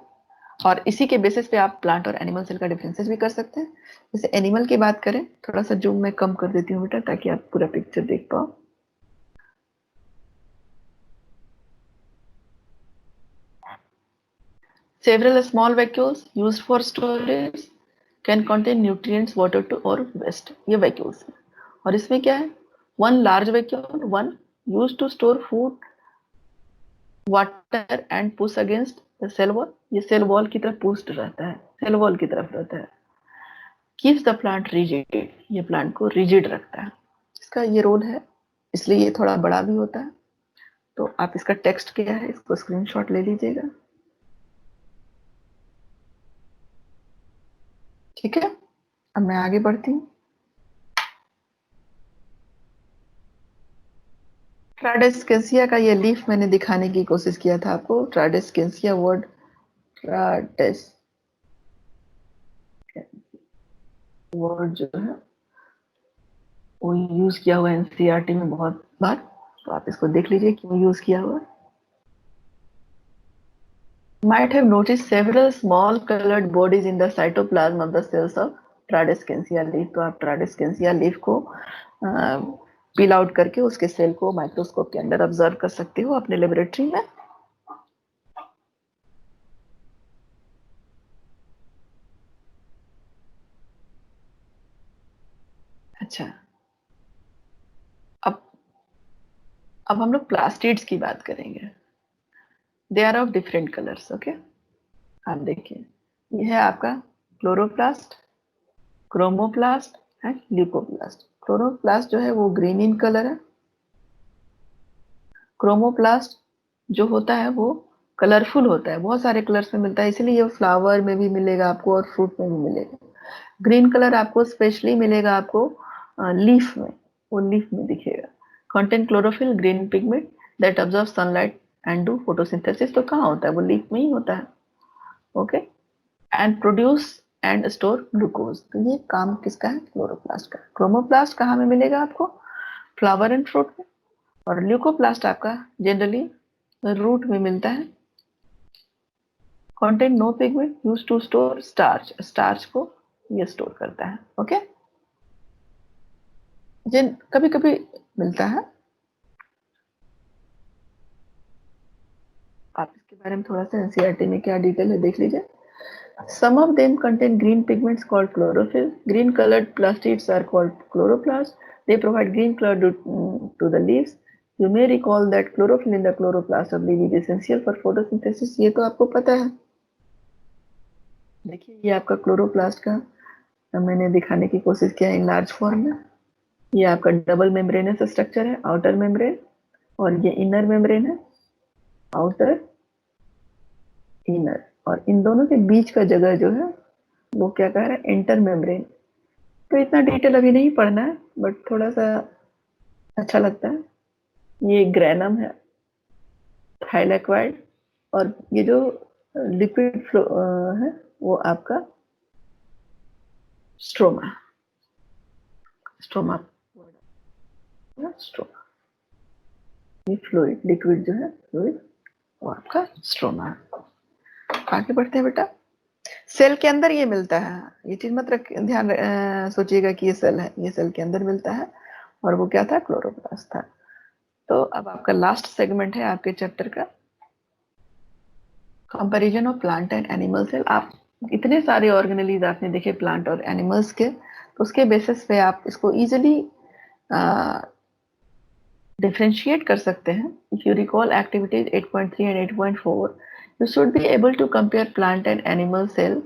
और इसी के बेसिस पे आप प्लांट और एनिमल सेल का डिफरेंसेस भी कर सकते हैं। जैसे एनिमल की बात करें, थोड़ा सा जूम मैं कम कर देती हूँ बेटा, ताकि आप पूरा पिक्चर देख पाओ। Several small vacuoles used for storage can contain nutrients, water to or waste. ये vacuoles है। और इसमें क्या है? One large vacuole, one used to store food, water and push against the cell wall. ये cell wall की तरफ pushed रहता है, cell wall की तरफ रहता है। Keeps the plant rigid. ये plant को rigid रखता है। इसका ये रोल है, इसलिए ये थोड़ा बड़ा भी होता है। तो आप इसका टेक्स्ट क्या है, इसको स्क्रीनशॉट ले लीजिएगा। ठीक है, अब मैं आगे बढ़ती हूँ। ट्राडेस्केंसिया का ये लीफ मैंने दिखाने की कोशिश किया था आपको। ट्राडेस्केंसिया वर्ड, ट्राडेस वर्ड जो है वो यूज किया हुआ है एनसीईआरटी में बहुत बार, तो आप इसको देख लीजिए क्यों यूज किया हुआ। Might have noticed several small colored bodies in the cytoplasm of the cells of Tradescantia leaf। तो आप Tradescantia leaf को पील आउट करके उसके सेल को माइक्रोस्कोप के अंदर ऑब्जर्व कर सकते हो अपने लेबोरेटरी में। अच्छा, अब अब हम लोग प्लास्टिड्स की बात करेंगे। They are of different colours. Okay, आप देखिए, ये है आपका chloroplast, chromoplast and leucoplast. Chloroplast जो है वो ग्रीन इन कलर है। क्रोमोप्लास्ट जो होता है वो कलरफुल होता है, बहुत सारे कलर्स में मिलता है, इसलिए ये फ्लावर में भी मिलेगा आपको और फ्रूट में भी मिलेगा। ग्रीन कलर आपको स्पेशली मिलेगा आपको लीफ में, वो लीफ में दिखेगा। Content chlorophyll green pigment that observe sunlight and do photosynthesis. तो कहाँ होता है? वो लीफ में ही होता है। Okay, and produce and store glucose. तो ये काम किसका है? क्लोरोप्लास्ट का। क्रोमोप्लास्ट कहाँ में मिलेगा आपको? फ्लावर एंड फ्रूट में। और ल्यूकोप्लास्ट आपका जनरली रूट में मिलता है। Content no pigment use to store starch. Starch को ये स्टोर करता है। ओके, जिन कभी कभी मिलता है। आप इसके बारे में थोड़ा सा एनसीईआरटी में क्या डिटेल है देख लीजिए। Some of them contain green pigments called chlorophyll. Green colored plastids are called chloroplasts. They provide green color to the leaves. You may recall that chlorophyll in the chloroplast of leaf is essential for photosynthesis. ये तो आपको पता है। देखिए, ये आपका chloroplast का मैंने दिखाने की कोशिश किया इन लार्ज फॉर्म में। ये आपका डबल मेम्ब्रेनस स्ट्रक्चर है, आउटर मेम्ब्रेन, और ये इनर मेम्ब्रेन है, आउटर इनर, और इन दोनों के बीच का जगह जो है वो क्या कह रहा है? Inter membrane. तो इतना डिटेल अभी नहीं पढ़ना है, बट थोड़ा सा अच्छा लगता है। ये ग्रेनम है, थाइलेक्वाइड, और ये जो लिपिड फ्लो है वो आपका स्ट्रोमा। स्ट्रोमा, स्ट्रोमा, ये फ्लूइड लिक्विड जो है, फ्लूइड, वो आपका स्ट्रोमा। आगे बढ़ते हैं बेटा। सेल के अंदर ये मिलता है, ये चीज मत रख ध्यान सोचिएगा कि ये सेल है, ये सेल के अंदर मिलता है। और वो क्या था? क्लोरोप्लास्ट था। तो अब आपका लास्ट सेगमेंट है आपके चैप्टर का, comparison of plant and animal cell. आप इतने सारे ऑर्गेनेलीज आपने देखे प्लांट और एनिमल्स के, तो उसके बेसिस पे आप इसको इजीली डिफरेंशिएट कर सकते हैं। If you recall activities 8.3 and 8.4, you should be able to compare plant and animal cell.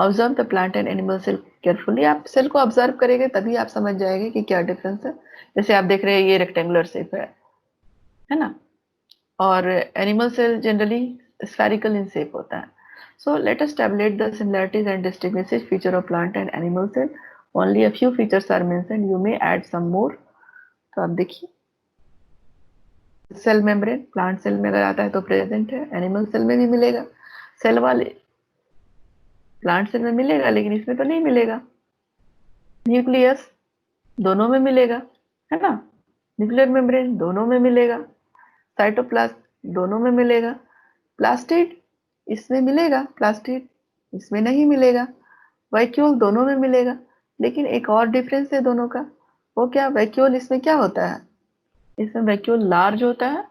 Observe the plant and animal cell carefully. आप सेल को ऑब्जर्व करेंगे तभी आप समझ जाएंगे कि क्या डिफरेंस है। जैसे आप देख रहे हैं ये रेक्टेंगुलर शेप है ना? और animal cell generally spherical in shape होता है। So let us tabulate the similarities and distinguishes feature of plant and animal cell. Only a few features are mentioned, you may add some more. तो आप देखिए, cell membrane plant cell में अगर आता है तो प्रेजेंट है, एनिमल सेल में भी मिलेगा। सेल वाले प्लांट सेल में मिलेगा लेकिन इसमें तो नहीं मिलेगा। न्यूक्लियस दोनों में मिलेगा, है ना। न्यूक्लियर मेम्ब्रेन दोनों में मिलेगा, साइटोप्लाज्म दोनों में मिलेगा, प्लास्टिड इसमें मिलेगा, प्लास्टिड इसमें नहीं मिलेगा, वैक्यूल दोनों में मिलेगा। लेकिन एक और डिफरेंस है दोनों का, वो क्या, वैक्यूल इसमें क्या होता है, इसमें वैक्यूल लार्ज होता है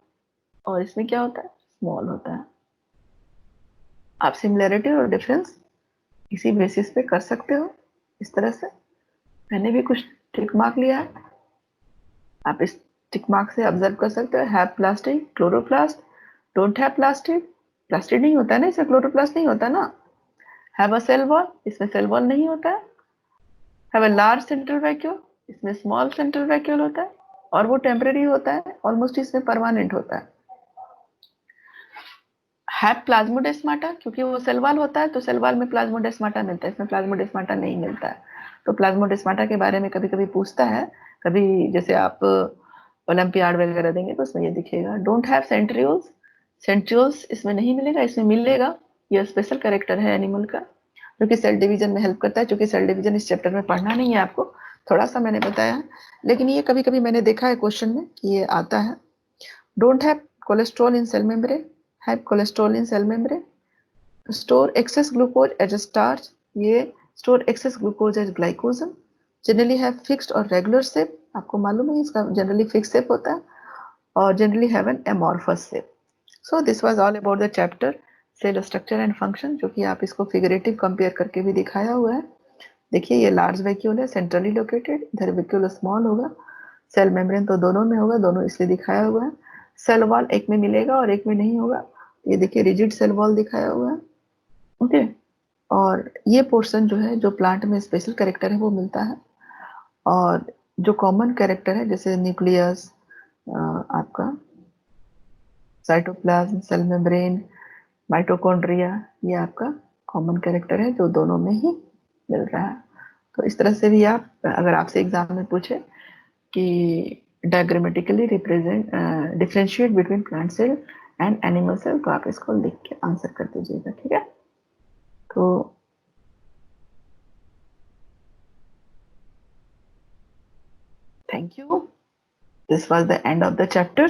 और इसमें क्या होता है, स्मॉल होता है। आप सिमिलैरिटी और डिफरेंस इसी बेसिस पे कर सकते हो, इस तरह से। मैंने भी कुछ टिक मार्क लिया है, आप इस टिक मार्क से ऑब्जर्व कर सकते हो। Have plastid, chloroplast, don't have plastid, plastid नहीं होता है ना, इसमें क्लोरोप्लास्ट नहीं होता ना। हैव अ सेल वॉल, इसमें सेल वॉल नहीं होता है। Have a large central vacuole, इसमें स्मॉल सेंट्रल वैक्यूल होता है, और वो टेम्परेरी होता है, ऑलमोस्ट इसमें परमानेंट होता है। हैव प्लाज्मोडेस्माटा, क्योंकि वो सेल वॉल होता है तो सेल वॉल में प्लाज्मोडेस्माटा मिलता है, इसमें प्लाज्मोडेस्माटा नहीं मिलता है। तो प्लाज्मोडेस्माटा के बारे में कभी कभी पूछता है, कभी जैसे आप ओलंपियाड वगैरह देंगे तो उसमें ये दिखेगा। डोंट हैव सेंट्रियोल्स, सेंट्रियोल्स इसमें नहीं मिलेगा, इसमें मिलेगा। ये स्पेशल कैरेक्टर है एनिमल का, जो कि सेल डिवीजन में हेल्प करता है। क्योंकि सेल डिवीजन इस चैप्टर में पढ़ना नहीं है आपको, थोड़ा सा मैंने बताया है, लेकिन ये कभी कभी मैंने देखा है क्वेश्चन में कि ये आता है। Don't have cholesterol in cell membrane, have cholesterol in cell membrane. Store excess glucose as a starch, ये store excess glucose as glycogen. Generally have fixed और रेगुलर शेप, आपको मालूम है इसका जनरली फिक्स शेप होता है, और generally have an amorphous shape. So this was all about the chapter cell structure and function, जो कि आप इसको फिगरेटिव कंपेयर करके भी दिखाया हुआ है। देखिए ये लार्ज वैक्यूल है, सेंट्रली लोकेटेड, इधर वैक्यूल स्मॉल होगा, सेल मेम्ब्रेन तो दोनों में होगा, दोनों इसलिए दिखाया हुआ है। सेल वॉल एक में मिलेगा और एक में नहीं होगा, ये देखिए रिजिड सेल वॉल दिखाया हुआ है, ओके। और ये पोर्शन जो है, जो प्लांट में स्पेशल कैरेक्टर है वो मिलता है, और जो कॉमन कैरेक्टर है जैसे न्यूक्लियस, आपका साइटोप्लाज्म, सेल मेम्ब्रेन, माइटोकॉन्ड्रिया, ये आपका कॉमन कैरेक्टर है जो दोनों में ही मिल रहा है। तो इस तरह से भी आप, अगर आपसे एग्जाम में पूछे कि diagrammatically represent differentiate between plant cell and animal cell, तो आप इसको लिख के आंसर कर दीजिएगा, ठीक है। तो thank you, this was the end of the chapter.